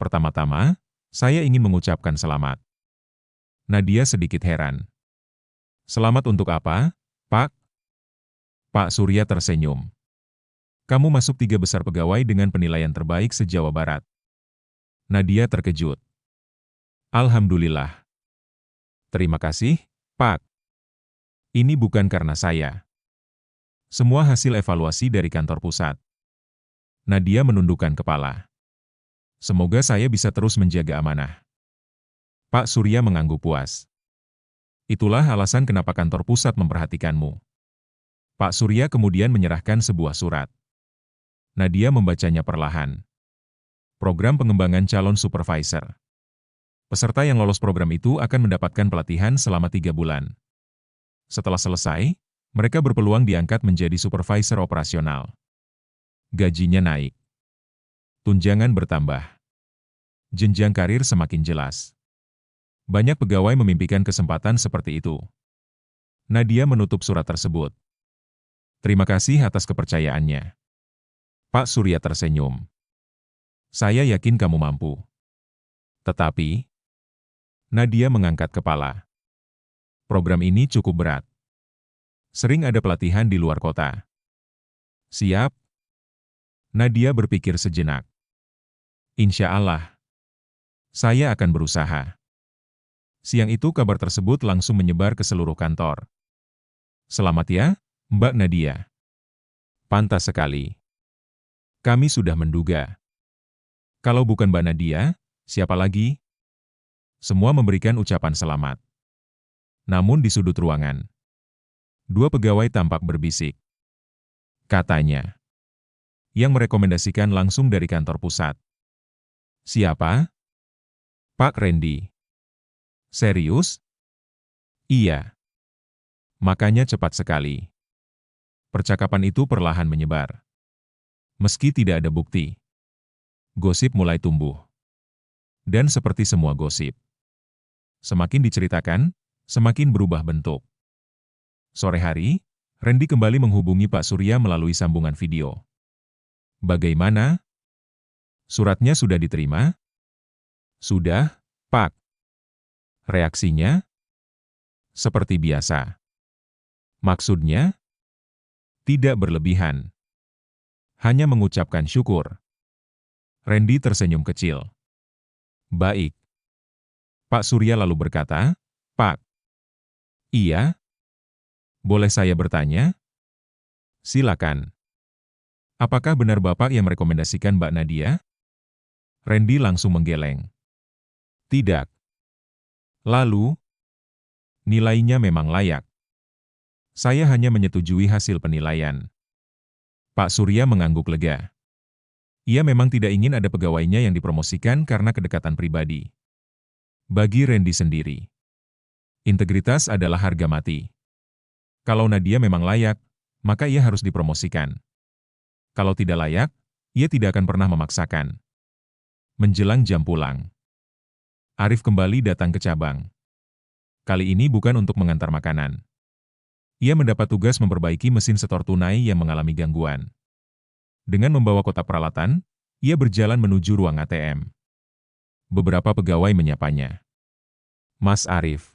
Pertama-tama, saya ingin mengucapkan selamat. Nadia sedikit heran. Selamat untuk apa, Pak? Pak Surya tersenyum. Kamu masuk 3 besar pegawai dengan penilaian terbaik se-Jawa Barat. Nadia terkejut. Alhamdulillah. Terima kasih, Pak. Ini bukan karena saya. Semua hasil evaluasi dari kantor pusat. Nadia menundukkan kepala. Semoga saya bisa terus menjaga amanah. Pak Surya mengangguk puas. Itulah alasan kenapa kantor pusat memperhatikanmu. Pak Surya kemudian menyerahkan sebuah surat. Nadia membacanya perlahan. Program pengembangan calon supervisor. Peserta yang lolos program itu akan mendapatkan pelatihan selama 3 bulan. Setelah selesai, mereka berpeluang diangkat menjadi supervisor operasional. Gajinya naik. Tunjangan bertambah. Jenjang karir semakin jelas. Banyak pegawai memimpikan kesempatan seperti itu. Nadia menutup surat tersebut. Terima kasih atas kepercayaannya. Pak Surya tersenyum. Saya yakin kamu mampu. Tetapi, Nadia mengangkat kepala. Program ini cukup berat. Sering ada pelatihan di luar kota. Siap? Nadia berpikir sejenak. Insya Allah. Saya akan berusaha. Siang itu kabar tersebut langsung menyebar ke seluruh kantor. Selamat ya, Mbak Nadia. Pantas sekali. Kami sudah menduga. Kalau bukan Mbak Nadia, siapa lagi? Semua memberikan ucapan selamat. Namun di sudut ruangan, dua pegawai tampak berbisik. Katanya, yang merekomendasikan langsung dari kantor pusat. Siapa? Pak Randy. Serius? Iya. Makanya cepat sekali. Percakapan itu perlahan menyebar. Meski tidak ada bukti, gosip mulai tumbuh. Dan seperti semua gosip, semakin diceritakan, semakin berubah bentuk. Sore hari, Randy kembali menghubungi Pak Surya melalui sambungan video. Bagaimana? Suratnya sudah diterima? Sudah, Pak. Reaksinya? Seperti biasa. Maksudnya? Tidak berlebihan. Hanya mengucapkan syukur. Randy tersenyum kecil. Baik. Pak Surya lalu berkata, Pak. Iya? Boleh saya bertanya? Silakan. Apakah benar Bapak yang merekomendasikan Mbak Nadia? Randy langsung menggeleng. Tidak. Lalu, nilainya memang layak. Saya hanya menyetujui hasil penilaian. Pak Surya mengangguk lega. Ia memang tidak ingin ada pegawainya yang dipromosikan karena kedekatan pribadi. Bagi Randy sendiri, integritas adalah harga mati. Kalau Nadia memang layak, maka ia harus dipromosikan. Kalau tidak layak, ia tidak akan pernah memaksakan. Menjelang jam pulang, Arif kembali datang ke cabang. Kali ini bukan untuk mengantar makanan. Ia mendapat tugas memperbaiki mesin setor tunai yang mengalami gangguan. Dengan membawa kotak peralatan, ia berjalan menuju ruang ATM. Beberapa pegawai menyapanya. Mas Arif.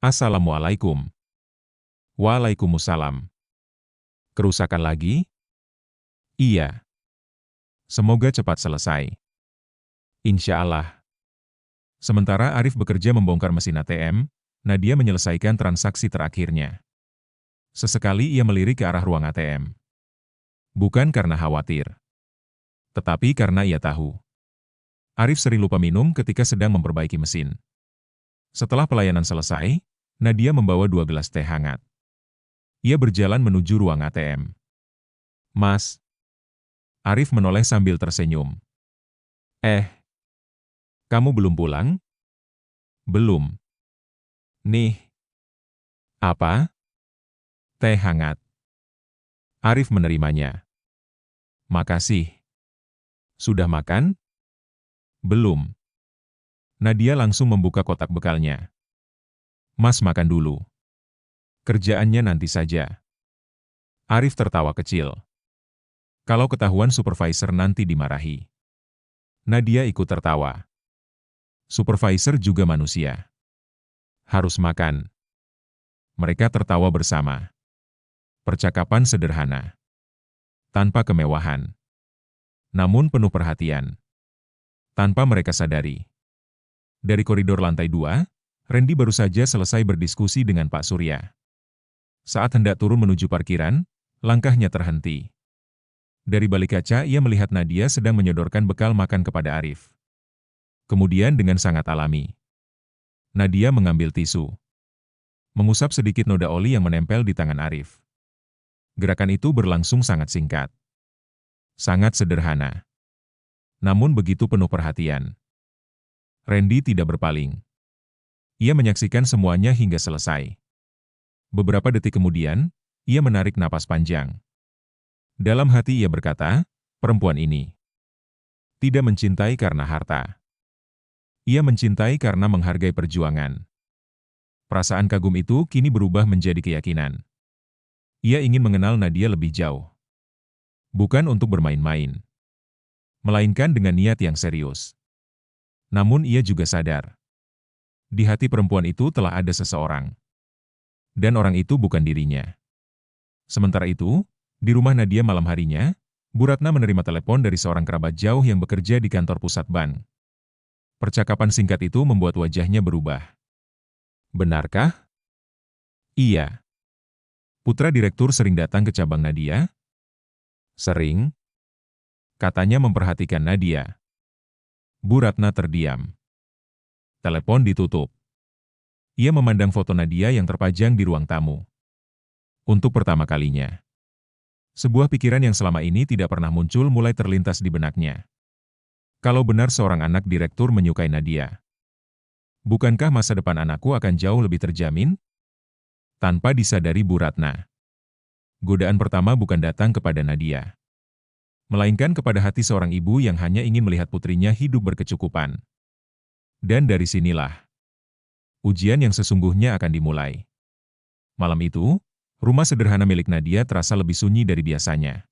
Assalamualaikum. Waalaikumsalam. Kerusakan lagi? Iya. Semoga cepat selesai. Insya Allah. Sementara Arif bekerja membongkar mesin ATM, Nadia menyelesaikan transaksi terakhirnya. Sesekali ia melirik ke arah ruang ATM. Bukan karena khawatir, tetapi karena ia tahu. Arif sering lupa minum ketika sedang memperbaiki mesin. Setelah pelayanan selesai, Nadia membawa 2 gelas teh hangat. Ia berjalan menuju ruang ATM. Mas. Arif menoleh sambil tersenyum. Kamu belum pulang? Belum. Nih. Apa? Teh hangat. Arif menerimanya. Makasih. Sudah makan? Belum. Nadia langsung membuka kotak bekalnya. Mas makan dulu. Kerjaannya nanti saja. Arif tertawa kecil. Kalau ketahuan supervisor nanti dimarahi. Nadia ikut tertawa. Supervisor juga manusia. Harus makan. Mereka tertawa bersama. Percakapan sederhana. Tanpa kemewahan. Namun penuh perhatian. Tanpa mereka sadari. Dari koridor lantai 2, Randy baru saja selesai berdiskusi dengan Pak Surya. Saat hendak turun menuju parkiran, langkahnya terhenti. Dari balik kaca ia melihat Nadia sedang menyodorkan bekal makan kepada Arif. Kemudian dengan sangat alami, Nadia mengambil tisu. Mengusap sedikit noda oli yang menempel di tangan Arif. Gerakan itu berlangsung sangat singkat. Sangat sederhana. Namun begitu penuh perhatian. Randy tidak berpaling. Ia menyaksikan semuanya hingga selesai. Beberapa detik kemudian, ia menarik napas panjang. Dalam hati ia berkata, perempuan ini tidak mencintai karena harta. Ia mencintai karena menghargai perjuangan. Perasaan kagum itu kini berubah menjadi keyakinan. Ia ingin mengenal Nadia lebih jauh. Bukan untuk bermain-main, melainkan dengan niat yang serius. Namun ia juga sadar, di hati perempuan itu telah ada seseorang. Dan orang itu bukan dirinya. Sementara itu, di rumah Nadia malam harinya, Bu Ratna menerima telepon dari seorang kerabat jauh yang bekerja di kantor pusat bank. Percakapan singkat itu membuat wajahnya berubah. Benarkah? Iya. Putra direktur sering datang ke cabang Nadia? Sering, katanya memperhatikan Nadia. Bu Ratna terdiam. Telepon ditutup. Ia memandang foto Nadia yang terpajang di ruang tamu. Untuk pertama kalinya, sebuah pikiran yang selama ini tidak pernah muncul mulai terlintas di benaknya. Kalau benar seorang anak direktur menyukai Nadia, bukankah masa depan anakku akan jauh lebih terjamin? Tanpa disadari Bu Ratna, godaan pertama bukan datang kepada Nadia, melainkan kepada hati seorang ibu yang hanya ingin melihat putrinya hidup berkecukupan. Dan dari sinilah, ujian yang sesungguhnya akan dimulai. Malam itu, rumah sederhana milik Nadia terasa lebih sunyi dari biasanya.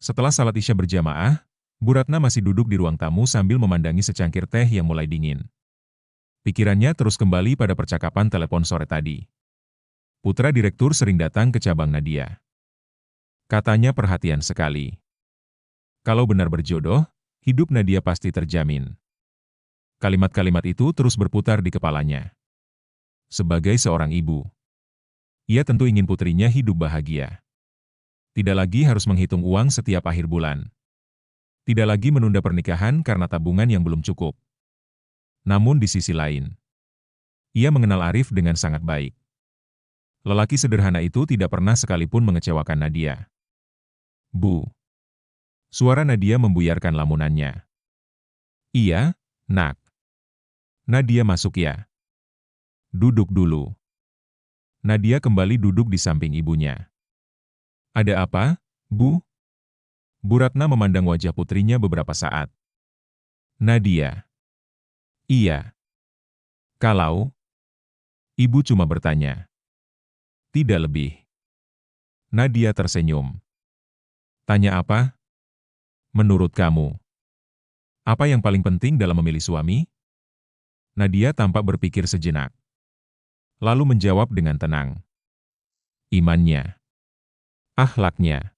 Setelah salat Isya berjamaah, Bu Ratna masih duduk di ruang tamu sambil memandangi secangkir teh yang mulai dingin. Pikirannya terus kembali pada percakapan telepon sore tadi. Putra direktur sering datang ke cabang Nadia. Katanya perhatian sekali. Kalau benar berjodoh, hidup Nadia pasti terjamin. Kalimat-kalimat itu terus berputar di kepalanya. Sebagai seorang ibu, ia tentu ingin putrinya hidup bahagia. Tidak lagi harus menghitung uang setiap akhir bulan. Tidak lagi menunda pernikahan karena tabungan yang belum cukup. Namun di sisi lain, ia mengenal Arif dengan sangat baik. Lelaki sederhana itu tidak pernah sekalipun mengecewakan Nadia. Bu. Suara Nadia membuyarkan lamunannya. Iya, nak. Nadia masuk ya. Duduk dulu. Nadia kembali duduk di samping ibunya. Ada apa, Bu? Bu Ratna memandang wajah putrinya beberapa saat. Nadia. Iya. Kalau? Ibu cuma bertanya. Tidak lebih. Nadia tersenyum. Tanya apa? Menurut kamu, apa yang paling penting dalam memilih suami? Nadia tampak berpikir sejenak. Lalu menjawab dengan tenang. Imannya. Akhlaknya.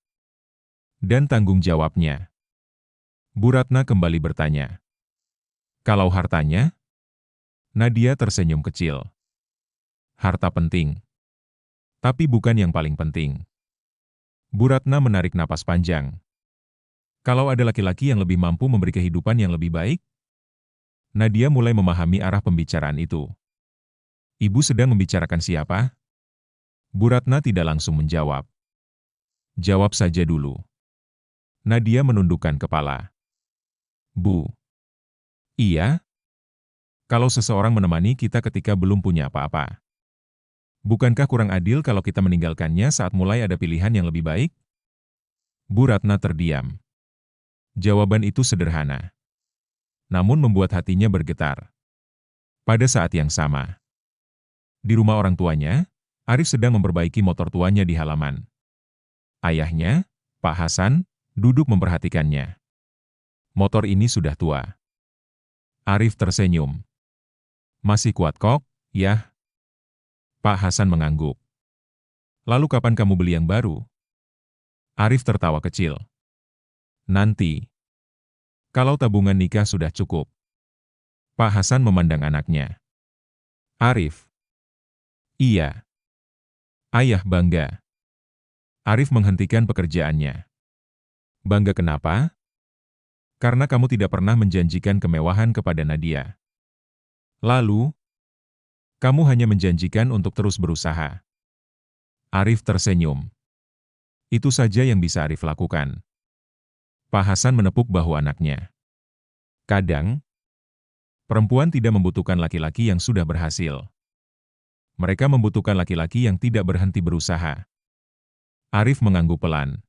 Dan tanggung jawabnya. Bu Ratna kembali bertanya. Kalau hartanya? Nadia tersenyum kecil. Harta penting. Tapi bukan yang paling penting. Bu Ratna menarik napas panjang. Kalau ada laki-laki yang lebih mampu memberi kehidupan yang lebih baik? Nadia mulai memahami arah pembicaraan itu. Ibu sedang membicarakan siapa? Bu Ratna tidak langsung menjawab. Jawab saja dulu. Nadia menundukkan kepala. Bu. Iya? Kalau seseorang menemani kita ketika belum punya apa-apa. Bukankah kurang adil kalau kita meninggalkannya saat mulai ada pilihan yang lebih baik? Bu Ratna terdiam. Jawaban itu sederhana. Namun membuat hatinya bergetar. Pada saat yang sama, di rumah orang tuanya, Arif sedang memperbaiki motor tuanya di halaman. Ayahnya, Pak Hasan, duduk memperhatikannya. Motor ini sudah tua. Arif tersenyum. Masih kuat kok, ya? Pak Hasan mengangguk. Lalu kapan kamu beli yang baru? Arif tertawa kecil. Nanti. Kalau tabungan nikah sudah cukup. Pak Hasan memandang anaknya. Arif. Iya. Ayah bangga. Arif menghentikan pekerjaannya. Bangga kenapa? Karena kamu tidak pernah menjanjikan kemewahan kepada Nadia. Lalu, kamu hanya menjanjikan untuk terus berusaha. Arif tersenyum. Itu saja yang bisa Arif lakukan. Pak Hasan menepuk bahu anaknya. Kadang, perempuan tidak membutuhkan laki-laki yang sudah berhasil. Mereka membutuhkan laki-laki yang tidak berhenti berusaha. Arif mengangguk pelan.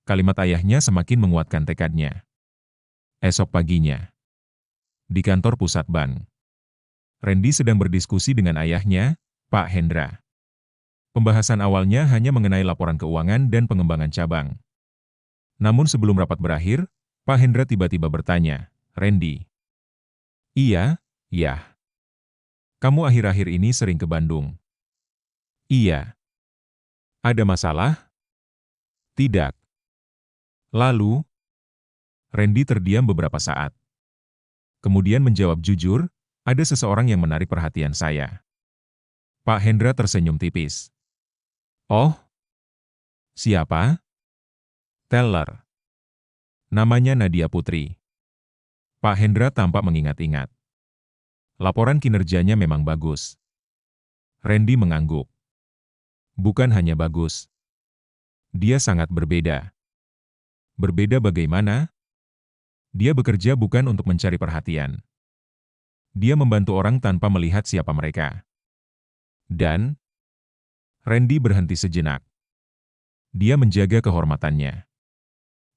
Kalimat ayahnya semakin menguatkan tekadnya. Esok paginya, di kantor pusat bank, Randy sedang berdiskusi dengan ayahnya, Pak Hendra. Pembahasan awalnya hanya mengenai laporan keuangan dan pengembangan cabang. Namun sebelum rapat berakhir, Pak Hendra tiba-tiba bertanya, Randy. Iya, ya. Kamu akhir-akhir ini sering ke Bandung. Iya. Ada masalah? Tidak. Lalu, Randy terdiam beberapa saat. Kemudian menjawab jujur, ada seseorang yang menarik perhatian saya. Pak Hendra tersenyum tipis. Oh, siapa? Teller. Namanya Nadia Putri. Pak Hendra tampak mengingat-ingat. Laporan kinerjanya memang bagus. Randy mengangguk. Bukan hanya bagus. Dia sangat berbeda. Berbeda bagaimana? Dia bekerja bukan untuk mencari perhatian. Dia membantu orang tanpa melihat siapa mereka. Dan, Randy berhenti sejenak. Dia menjaga kehormatannya.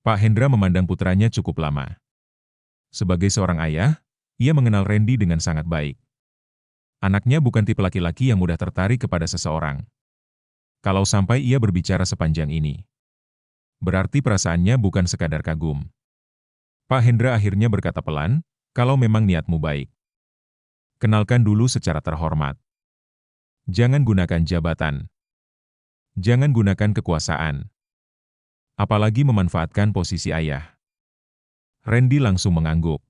Pak Hendra memandang putranya cukup lama. Sebagai seorang ayah, ia mengenal Randy dengan sangat baik. Anaknya bukan tipe laki-laki yang mudah tertarik kepada seseorang. Kalau sampai ia berbicara sepanjang ini, berarti perasaannya bukan sekadar kagum. Pak Hendra akhirnya berkata pelan, kalau memang niatmu baik. Kenalkan dulu secara terhormat. Jangan gunakan jabatan. Jangan gunakan kekuasaan. Apalagi memanfaatkan posisi ayah. Randy langsung mengangguk.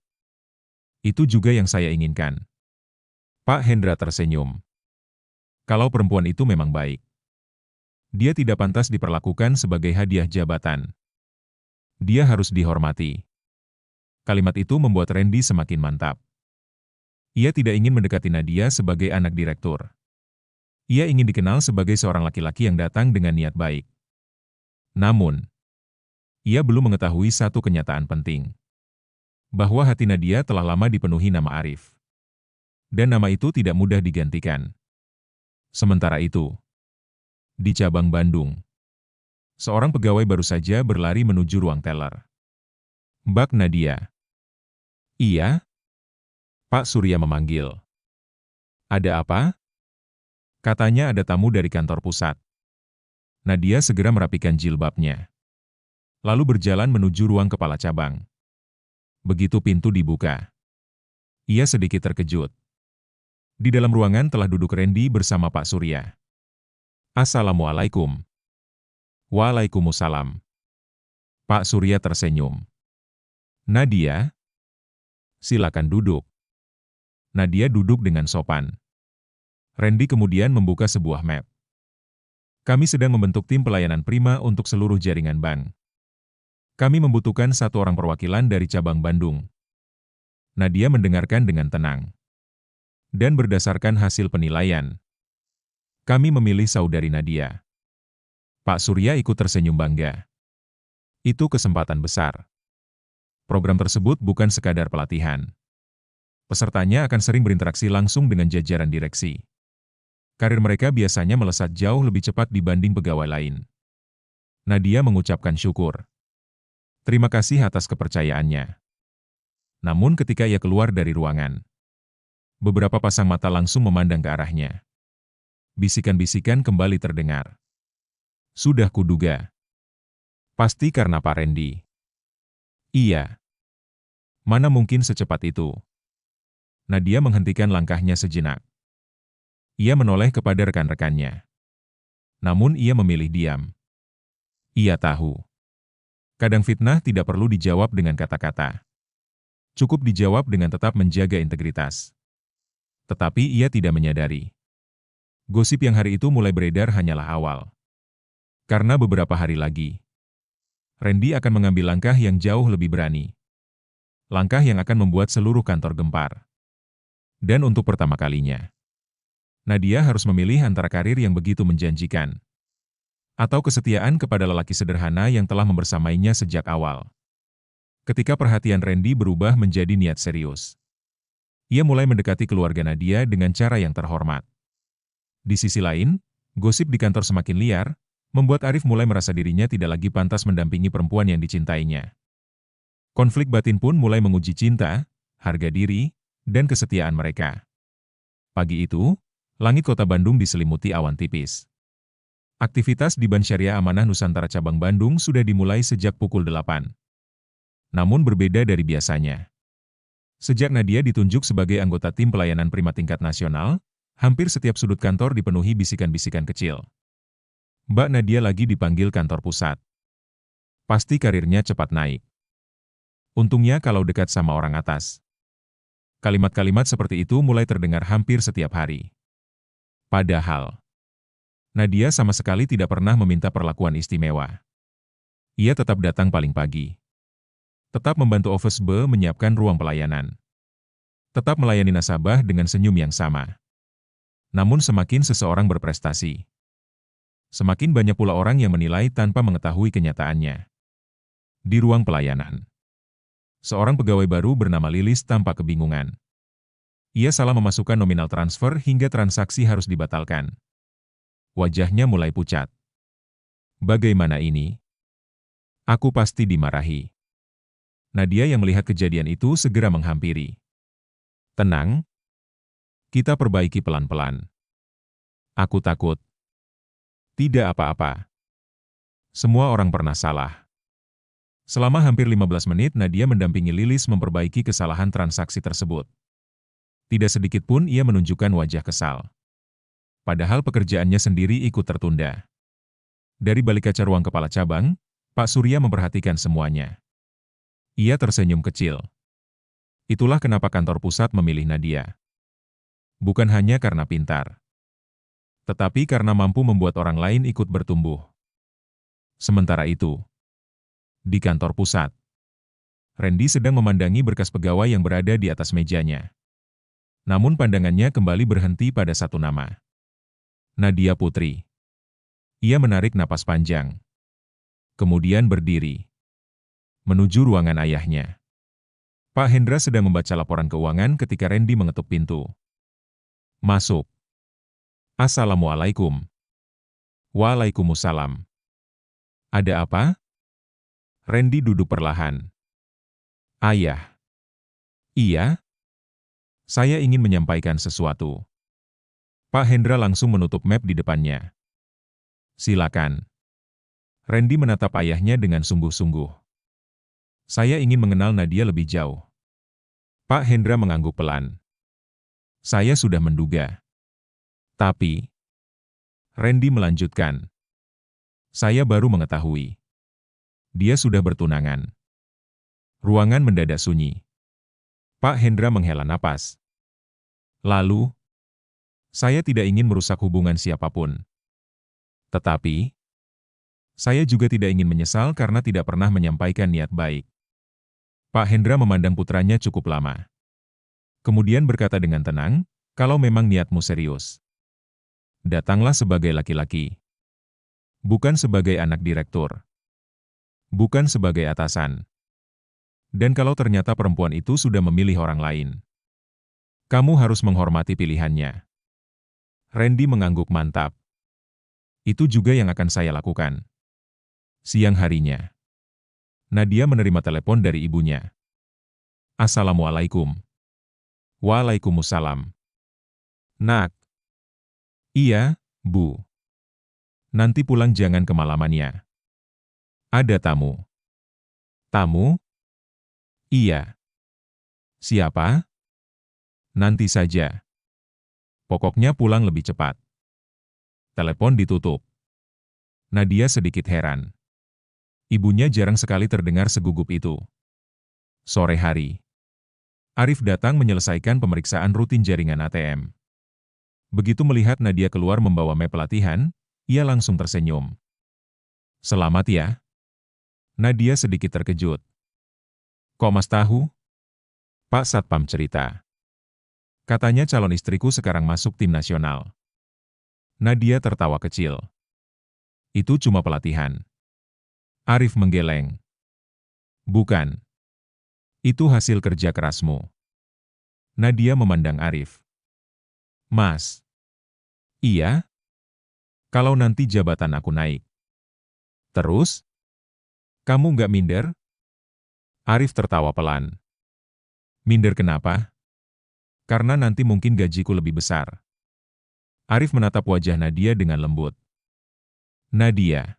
Itu juga yang saya inginkan. Pak Hendra tersenyum. Kalau perempuan itu memang baik. Dia tidak pantas diperlakukan sebagai hadiah jabatan. Dia harus dihormati. Kalimat itu membuat Randy semakin mantap. Ia tidak ingin mendekati Nadia sebagai anak direktur. Ia ingin dikenal sebagai seorang laki-laki yang datang dengan niat baik. Namun, ia belum mengetahui satu kenyataan penting. Bahwa hati Nadia telah lama dipenuhi nama Arif. Dan nama itu tidak mudah digantikan. Sementara itu, di cabang Bandung, seorang pegawai baru saja berlari menuju ruang teller. Mbak Nadia. Iya? Pak Surya memanggil. Ada apa? Katanya ada tamu dari kantor pusat. Nadia segera merapikan jilbabnya. Lalu berjalan menuju ruang kepala cabang. Begitu pintu dibuka, ia sedikit terkejut. Di dalam ruangan telah duduk Randy bersama Pak Surya. Assalamualaikum. Waalaikumsalam. Pak Surya tersenyum. Nadia, silakan duduk. Nadia duduk dengan sopan. Randy kemudian membuka sebuah map. Kami sedang membentuk tim pelayanan prima untuk seluruh jaringan bank. Kami membutuhkan satu orang perwakilan dari cabang Bandung. Nadia mendengarkan dengan tenang. Dan berdasarkan hasil penilaian, kami memilih saudari Nadia. Pak Surya ikut tersenyum bangga. Itu kesempatan besar. Program tersebut bukan sekadar pelatihan. Pesertanya akan sering berinteraksi langsung dengan jajaran direksi. Karir mereka biasanya melesat jauh lebih cepat dibanding pegawai lain. Nadia mengucapkan syukur. Terima kasih atas kepercayaannya. Namun ketika ia keluar dari ruangan, beberapa pasang mata langsung memandang ke arahnya. Bisikan-bisikan kembali terdengar. Sudah kuduga. Pasti karena Pak Randy. Iya. Mana mungkin secepat itu? Nadia menghentikan langkahnya sejenak. Ia menoleh kepada rekan-rekannya. Namun ia memilih diam. Ia tahu. Kadang fitnah tidak perlu dijawab dengan kata-kata. Cukup dijawab dengan tetap menjaga integritas. Tetapi ia tidak menyadari. Gosip yang hari itu mulai beredar hanyalah awal. Karena beberapa hari lagi, Randy akan mengambil langkah yang jauh lebih berani. Langkah yang akan membuat seluruh kantor gempar. Dan untuk pertama kalinya, Nadia harus memilih antara karir yang begitu menjanjikan atau kesetiaan kepada lelaki sederhana yang telah membersamainya sejak awal. Ketika perhatian Randy berubah menjadi niat serius, ia mulai mendekati keluarga Nadia dengan cara yang terhormat. Di sisi lain, gosip di kantor semakin liar, membuat Arif mulai merasa dirinya tidak lagi pantas mendampingi perempuan yang dicintainya. Konflik batin pun mulai menguji cinta, harga diri, dan kesetiaan mereka. Pagi itu, langit kota Bandung diselimuti awan tipis. Aktivitas di Bank Syariah Amanah Nusantara Cabang Bandung sudah dimulai sejak pukul 8. Namun berbeda dari biasanya. Sejak Nadia ditunjuk sebagai anggota tim pelayanan prima tingkat nasional, hampir setiap sudut kantor dipenuhi bisikan-bisikan kecil. Mbak Nadia lagi dipanggil kantor pusat. Pasti karirnya cepat naik. Untungnya kalau dekat sama orang atas. Kalimat-kalimat seperti itu mulai terdengar hampir setiap hari. Padahal, Nadia sama sekali tidak pernah meminta perlakuan istimewa. Ia tetap datang paling pagi. Tetap membantu office B menyiapkan ruang pelayanan. Tetap melayani nasabah dengan senyum yang sama. Namun semakin seseorang berprestasi, semakin banyak pula orang yang menilai tanpa mengetahui kenyataannya. Di ruang pelayanan, seorang pegawai baru bernama Lilis tampak kebingungan. Ia salah memasukkan nominal transfer hingga transaksi harus dibatalkan. Wajahnya mulai pucat. Bagaimana ini? Aku pasti dimarahi. Nadia yang melihat kejadian itu segera menghampiri. Tenang. Kita perbaiki pelan-pelan. Aku takut. Tidak apa-apa. Semua orang pernah salah. Selama hampir 15 menit Nadia mendampingi Lilis memperbaiki kesalahan transaksi tersebut. Tidak sedikit pun ia menunjukkan wajah kesal. Padahal pekerjaannya sendiri ikut tertunda. Dari balik kaca ruang kepala cabang, Pak Surya memperhatikan semuanya. Ia tersenyum kecil. Itulah kenapa kantor pusat memilih Nadia. Bukan hanya karena pintar, tetapi karena mampu membuat orang lain ikut bertumbuh. Sementara itu, di kantor pusat, Randy sedang memandangi berkas pegawai yang berada di atas mejanya. Namun pandangannya kembali berhenti pada satu nama. Nadia Putri. Ia menarik napas panjang. Kemudian berdiri. Menuju ruangan ayahnya. Pak Hendra sedang membaca laporan keuangan ketika Randy mengetuk pintu. Masuk. Assalamualaikum. Waalaikumsalam. Ada apa? Randy duduk perlahan. Ayah. Iya? Saya ingin menyampaikan sesuatu. Pak Hendra langsung menutup map di depannya. Silakan. Randy menatap ayahnya dengan sungguh-sungguh. Saya ingin mengenal Nadia lebih jauh. Pak Hendra mengangguk pelan. Saya sudah menduga. Tapi, Randy melanjutkan. Saya baru mengetahui. Dia sudah bertunangan. Ruangan mendadak sunyi. Pak Hendra menghela napas. Lalu, saya tidak ingin merusak hubungan siapapun. Tetapi, saya juga tidak ingin menyesal karena tidak pernah menyampaikan niat baik. Pak Hendra memandang putranya cukup lama. Kemudian berkata dengan tenang, kalau memang niatmu serius, datanglah sebagai laki-laki. Bukan sebagai anak direktur. Bukan sebagai atasan. Dan kalau ternyata perempuan itu sudah memilih orang lain, kamu harus menghormati pilihannya. Randy mengangguk mantap. Itu juga yang akan saya lakukan. Siang harinya, Nadia menerima telepon dari ibunya. Assalamualaikum. Waalaikumsalam. Nak. Iya, Bu. Nanti pulang jangan kemalamannya. Ada tamu. Tamu? Iya. Siapa? Nanti saja. Pokoknya pulang lebih cepat. Telepon ditutup. Nadia sedikit heran. Ibunya jarang sekali terdengar segugup itu. Sore hari, Arif datang menyelesaikan pemeriksaan rutin jaringan ATM. Begitu melihat Nadia keluar membawa map pelatihan, ia langsung tersenyum. Selamat ya. Nadia sedikit terkejut. Kok Mas tahu? Pak Satpam cerita. Katanya calon istriku sekarang masuk tim nasional. Nadia tertawa kecil. Itu cuma pelatihan. Arif menggeleng. Bukan. Itu hasil kerja kerasmu. Nadia memandang Arif. Mas. Iya? Kalau nanti jabatan aku naik. Terus? Kamu nggak minder? Arif tertawa pelan. Minder kenapa? Karena nanti mungkin gajiku lebih besar. Arif menatap wajah Nadia dengan lembut. Nadia.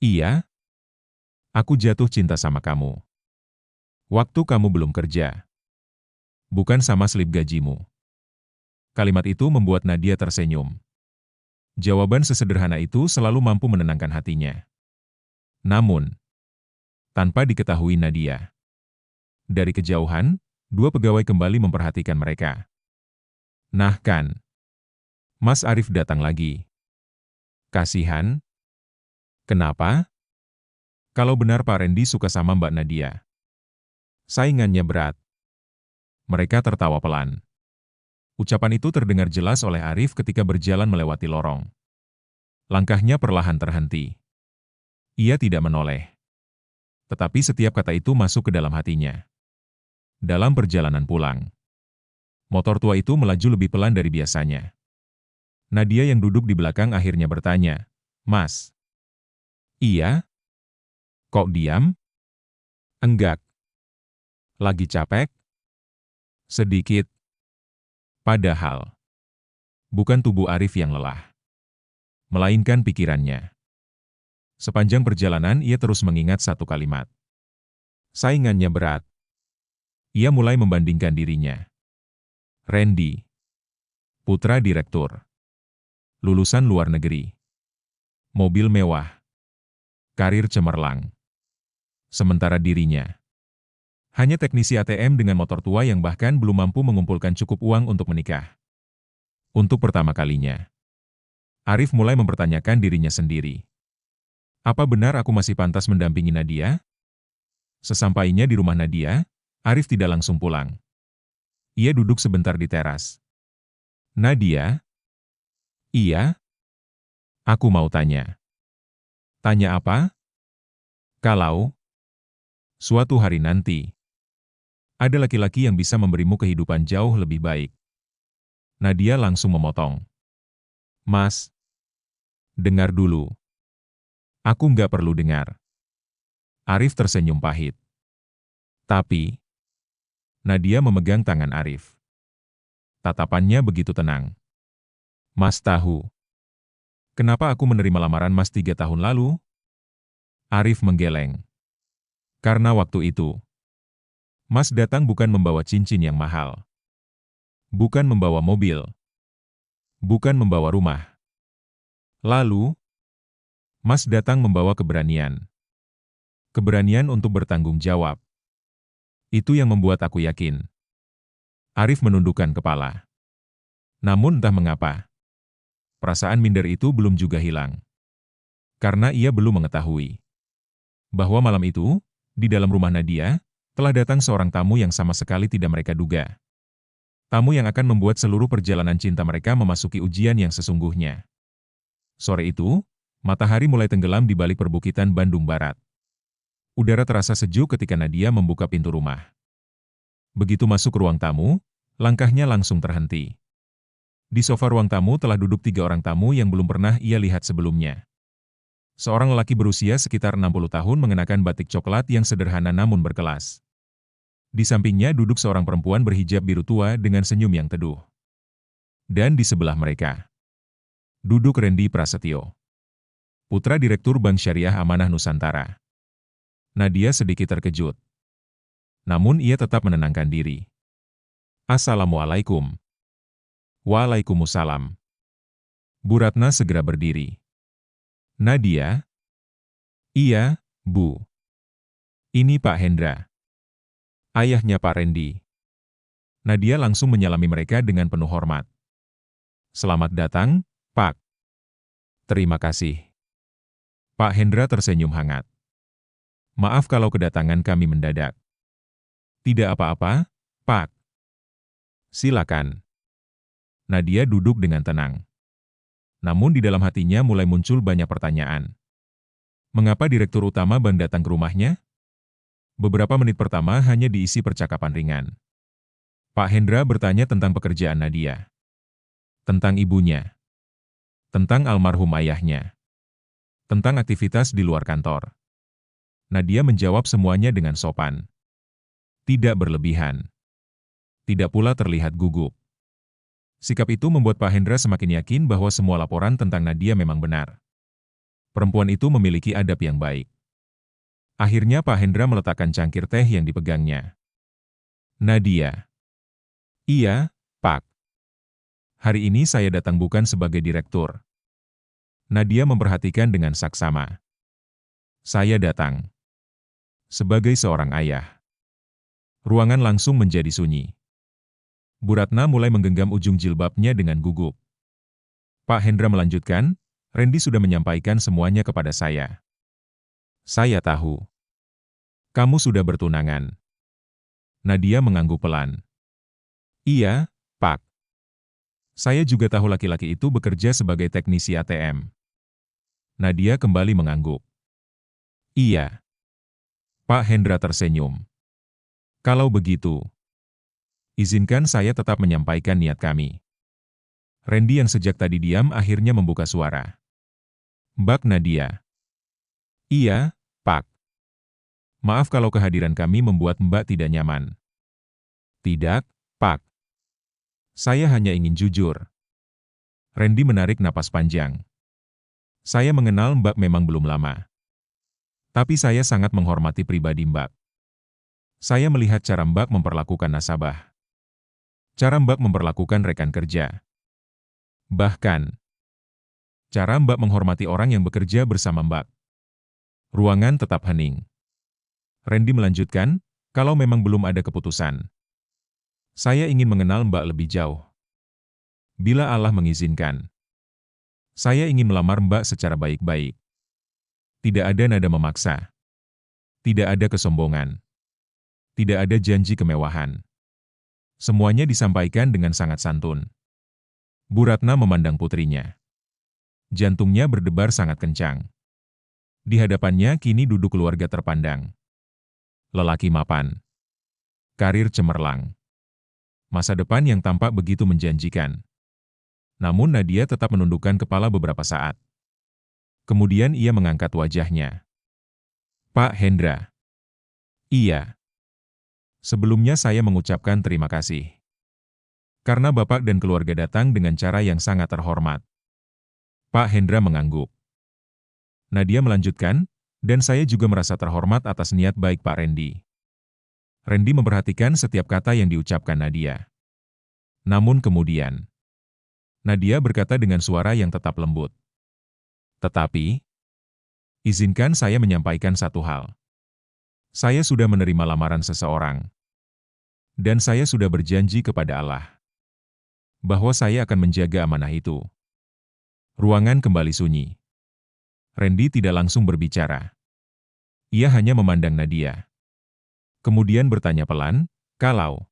Iya? Aku jatuh cinta sama kamu. Waktu kamu belum kerja. Bukan sama slip gajimu. Kalimat itu membuat Nadia tersenyum. Jawaban sesederhana itu selalu mampu menenangkan hatinya. Namun, tanpa diketahui Nadia, dari kejauhan, dua pegawai kembali memperhatikan mereka. Nah kan, Mas Arif datang lagi. Kasihan? Kenapa? Kalau benar Pak Randy suka sama Mbak Nadia. Saingannya berat. Mereka tertawa pelan. Ucapan itu terdengar jelas oleh Arif ketika berjalan melewati lorong. Langkahnya perlahan terhenti. Ia tidak menoleh. Tetapi setiap kata itu masuk ke dalam hatinya. Dalam perjalanan pulang, motor tua itu melaju lebih pelan dari biasanya. Nadia yang duduk di belakang akhirnya bertanya, "Mas?" "Iya." "Kok diam?" "Enggak." "Lagi capek?" "Sedikit." Padahal, bukan tubuh Arif yang lelah, melainkan pikirannya. Sepanjang perjalanan ia terus mengingat satu kalimat. Saingannya berat. Ia mulai membandingkan dirinya. Randy, putra direktur, lulusan luar negeri, mobil mewah, karir cemerlang. Sementara dirinya, hanya teknisi ATM dengan motor tua yang bahkan belum mampu mengumpulkan cukup uang untuk menikah. Untuk pertama kalinya, Arif mulai mempertanyakan dirinya sendiri. Apa benar aku masih pantas mendampingi Nadia? Sesampainya di rumah Nadia, Arif tidak langsung pulang. Ia duduk sebentar di teras. "Nadia?" "Iya?" "Aku mau tanya." "Tanya apa?" "Kalau suatu hari nanti ada laki-laki yang bisa memberimu kehidupan jauh lebih baik." Nadia langsung memotong. "Mas, dengar dulu." "Aku nggak perlu dengar." Arif tersenyum pahit. "Tapi..." Nadia memegang tangan Arif. Tatapannya begitu tenang. "Mas tahu kenapa aku menerima lamaran Mas 3 tahun lalu?" Arif menggeleng. "Karena waktu itu, Mas datang bukan membawa cincin yang mahal. Bukan membawa mobil. Bukan membawa rumah. Lalu, Mas datang membawa keberanian. Keberanian untuk bertanggung jawab. Itu yang membuat aku yakin." Arif menundukkan kepala. Namun entah mengapa, perasaan minder itu belum juga hilang. Karena ia belum mengetahui bahwa malam itu, di dalam rumah Nadia, telah datang seorang tamu yang sama sekali tidak mereka duga. Tamu yang akan membuat seluruh perjalanan cinta mereka memasuki ujian yang sesungguhnya. Sore itu, matahari mulai tenggelam di balik perbukitan Bandung Barat. Udara terasa sejuk ketika Nadia membuka pintu rumah. Begitu masuk ruang tamu, langkahnya langsung terhenti. Di sofa ruang tamu telah duduk 3 orang tamu yang belum pernah ia lihat sebelumnya. Seorang lelaki berusia sekitar 60 tahun mengenakan batik coklat yang sederhana namun berkelas. Di sampingnya duduk seorang perempuan berhijab biru tua dengan senyum yang teduh. Dan di sebelah mereka, duduk Randy Prasetyo, putra Direktur Bank Syariah Amanah Nusantara. Nadia sedikit terkejut. Namun ia tetap menenangkan diri. "Assalamualaikum." "Waalaikumsalam." Bu Ratna segera berdiri. "Nadia?" "Iya, Bu. Ini Pak Hendra, ayahnya Pak Randy." Nadia langsung menyalami mereka dengan penuh hormat. "Selamat datang, Pak." "Terima kasih." Pak Hendra tersenyum hangat. "Maaf kalau kedatangan kami mendadak." "Tidak apa-apa, Pak. Silakan." Nadia duduk dengan tenang. Namun di dalam hatinya mulai muncul banyak pertanyaan. Mengapa Direktur Utama Bank datang ke rumahnya? Beberapa menit pertama hanya diisi percakapan ringan. Pak Hendra bertanya tentang pekerjaan Nadia, tentang ibunya, tentang almarhum ayahnya, tentang aktivitas di luar kantor. Nadia menjawab semuanya dengan sopan. Tidak berlebihan. Tidak pula terlihat gugup. Sikap itu membuat Pak Hendra semakin yakin bahwa semua laporan tentang Nadia memang benar. Perempuan itu memiliki adab yang baik. Akhirnya Pak Hendra meletakkan cangkir teh yang dipegangnya. "Nadia." "Iya, Pak. Hari ini saya datang bukan sebagai direktur." Nadia memperhatikan dengan saksama. "Saya datang sebagai seorang ayah." Ruangan langsung menjadi sunyi. Bu Ratna mulai menggenggam ujung jilbabnya dengan gugup. Pak Hendra melanjutkan, Randy sudah menyampaikan semuanya kepada saya. Saya tahu. Kamu sudah bertunangan. Nadia mengangguk pelan. Iya, Pak. Saya juga tahu laki-laki itu bekerja sebagai teknisi ATM. Nadia kembali mengangguk. Iya. Pak Hendra tersenyum. Kalau begitu, izinkan saya tetap menyampaikan niat kami. Randy yang sejak tadi diam akhirnya membuka suara. Mbak Nadia. Iya, Pak. Maaf kalau kehadiran kami membuat Mbak tidak nyaman. Tidak, Pak. Saya hanya ingin jujur. Randy menarik napas panjang. Saya mengenal Mbak memang belum lama. Tapi saya sangat menghormati pribadi Mbak. Saya melihat cara Mbak memperlakukan nasabah. Cara Mbak memperlakukan rekan kerja. Bahkan, cara Mbak menghormati orang yang bekerja bersama Mbak. Ruangan tetap hening. Randy melanjutkan, kalau memang belum ada keputusan. Saya ingin mengenal Mbak lebih jauh. Bila Allah mengizinkan. Saya ingin melamar Mbak secara baik-baik. Tidak ada nada memaksa. Tidak ada kesombongan. Tidak ada janji kemewahan. Semuanya disampaikan dengan sangat santun. Bu Ratna memandang putrinya. Jantungnya berdebar sangat kencang. Di hadapannya kini duduk keluarga terpandang. Lelaki mapan. Karir cemerlang. Masa depan yang tampak begitu menjanjikan. Namun Nadia tetap menundukkan kepala beberapa saat. Kemudian ia mengangkat wajahnya. Pak Hendra. Iya. Sebelumnya saya mengucapkan terima kasih. Karena Bapak dan keluarga datang dengan cara yang sangat terhormat. Pak Hendra mengangguk. Nadia melanjutkan, dan saya juga merasa terhormat atas niat baik Pak Randy. Randy memperhatikan setiap kata yang diucapkan Nadia. Namun kemudian, Nadia berkata dengan suara yang tetap lembut. Tetapi, izinkan saya menyampaikan satu hal. Saya sudah menerima lamaran seseorang. Dan saya sudah berjanji kepada Allah bahwa saya akan menjaga amanah itu. Ruangan kembali sunyi. Randy tidak langsung berbicara. Ia hanya memandang Nadia. Kemudian bertanya pelan, kalau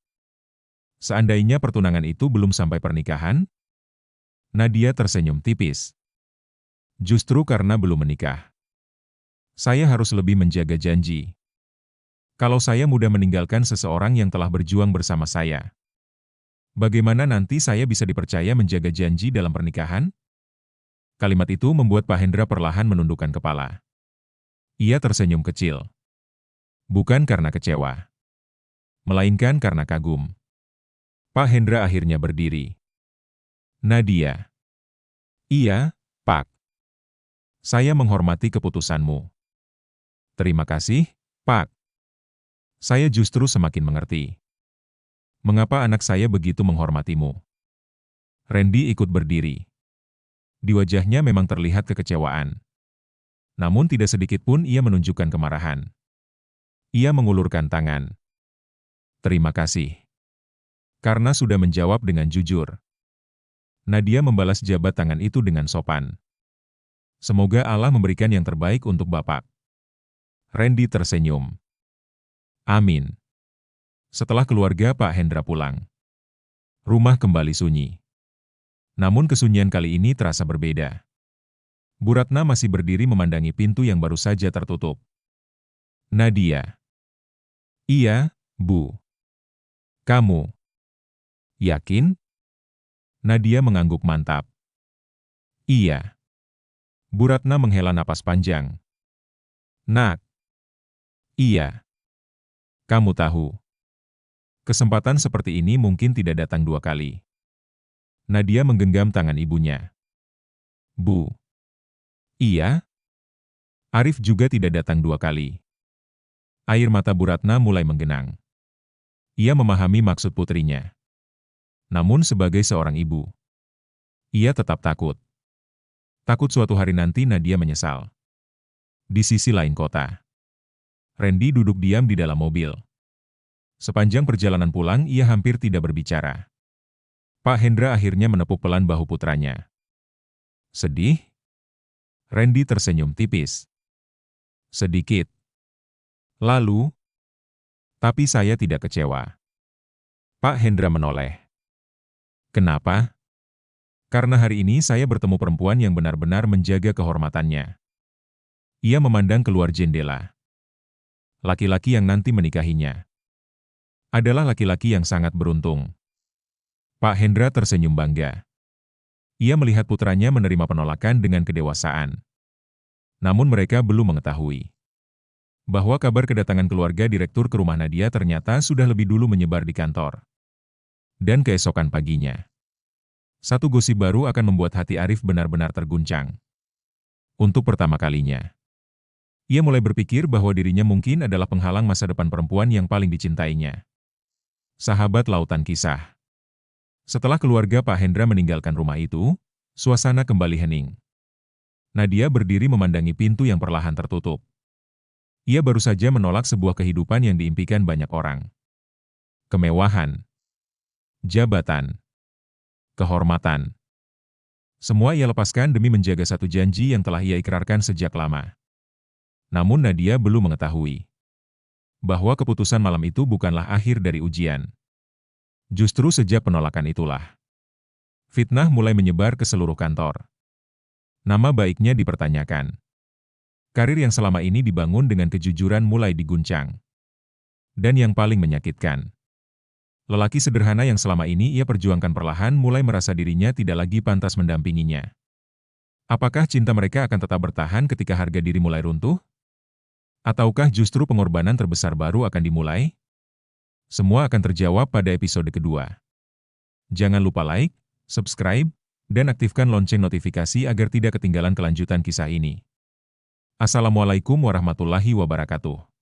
seandainya pertunangan itu belum sampai pernikahan? Nadia tersenyum tipis. Justru karena belum menikah. Saya harus lebih menjaga janji. Kalau saya mudah meninggalkan seseorang yang telah berjuang bersama saya, bagaimana nanti saya bisa dipercaya menjaga janji dalam pernikahan? Kalimat itu membuat Pak Hendra perlahan menundukkan kepala. Ia tersenyum kecil. Bukan karena kecewa, melainkan karena kagum. Pak Hendra akhirnya berdiri. Nadia. Iya, Pak. Saya menghormati keputusanmu. Terima kasih, Pak. Saya justru semakin mengerti. Mengapa anak saya begitu menghormatimu? Randy ikut berdiri. Di wajahnya memang terlihat kekecewaan. Namun tidak sedikit pun ia menunjukkan kemarahan. Ia mengulurkan tangan. Terima kasih. Karena sudah menjawab dengan jujur. Nadia membalas jabat tangan itu dengan sopan. Semoga Allah memberikan yang terbaik untuk Bapak. Randy tersenyum. Amin. Setelah keluarga Pak Hendra pulang, rumah kembali sunyi. Namun kesunyian kali ini terasa berbeda. Bu Ratna masih berdiri memandangi pintu yang baru saja tertutup. Nadia. Iya, Bu. Kamu. Yakin? Nadia mengangguk mantap. Iya. Bu Ratna menghela napas panjang. Nak. Iya. Kamu tahu. Kesempatan seperti ini mungkin tidak datang dua kali. Nadia menggenggam tangan ibunya. Bu. Iya. Arif juga tidak datang dua kali. Air mata Bu Ratna mulai menggenang. Ia memahami maksud putrinya. Namun sebagai seorang ibu, ia tetap takut. Takut suatu hari nanti Nadia menyesal. Di sisi lain kota, Randy duduk diam di dalam mobil. Sepanjang perjalanan pulang ia hampir tidak berbicara. Pak Hendra akhirnya menepuk pelan bahu putranya. Sedih? Randy tersenyum tipis. Sedikit. Lalu, tapi saya tidak kecewa. Pak Hendra menoleh. Kenapa? Karena hari ini saya bertemu perempuan yang benar-benar menjaga kehormatannya. Ia memandang keluar jendela. Laki-laki yang nanti menikahinya adalah laki-laki yang sangat beruntung. Pak Hendra tersenyum bangga. Ia melihat putranya menerima penolakan dengan kedewasaan. Namun mereka belum mengetahui bahwa kabar kedatangan keluarga direktur ke rumah Nadia ternyata sudah lebih dulu menyebar di kantor. Dan keesokan paginya, satu gosip baru akan membuat hati Arif benar-benar terguncang. Untuk pertama kalinya, ia mulai berpikir bahwa dirinya mungkin adalah penghalang masa depan perempuan yang paling dicintainya. Sahabat Lautan Kisah. Setelah keluarga Pak Hendra meninggalkan rumah itu, suasana kembali hening. Nadia berdiri memandangi pintu yang perlahan tertutup. Ia baru saja menolak sebuah kehidupan yang diimpikan banyak orang. Kemewahan, jabatan, kehormatan. Semua ia lepaskan demi menjaga satu janji yang telah ia ikrarkan sejak lama. Namun Nadia belum mengetahui bahwa keputusan malam itu bukanlah akhir dari ujian. Justru sejak penolakan itulah, fitnah mulai menyebar ke seluruh kantor. Nama baiknya dipertanyakan. Karir yang selama ini dibangun dengan kejujuran mulai diguncang. Dan yang paling menyakitkan, lelaki sederhana yang selama ini ia perjuangkan perlahan mulai merasa dirinya tidak lagi pantas mendampinginya. Apakah cinta mereka akan tetap bertahan ketika harga diri mulai runtuh? Ataukah justru pengorbanan terbesar baru akan dimulai? Semua akan terjawab pada episode kedua. Jangan lupa like, subscribe, dan aktifkan lonceng notifikasi agar tidak ketinggalan kelanjutan kisah ini. Assalamualaikum warahmatullahi wabarakatuh.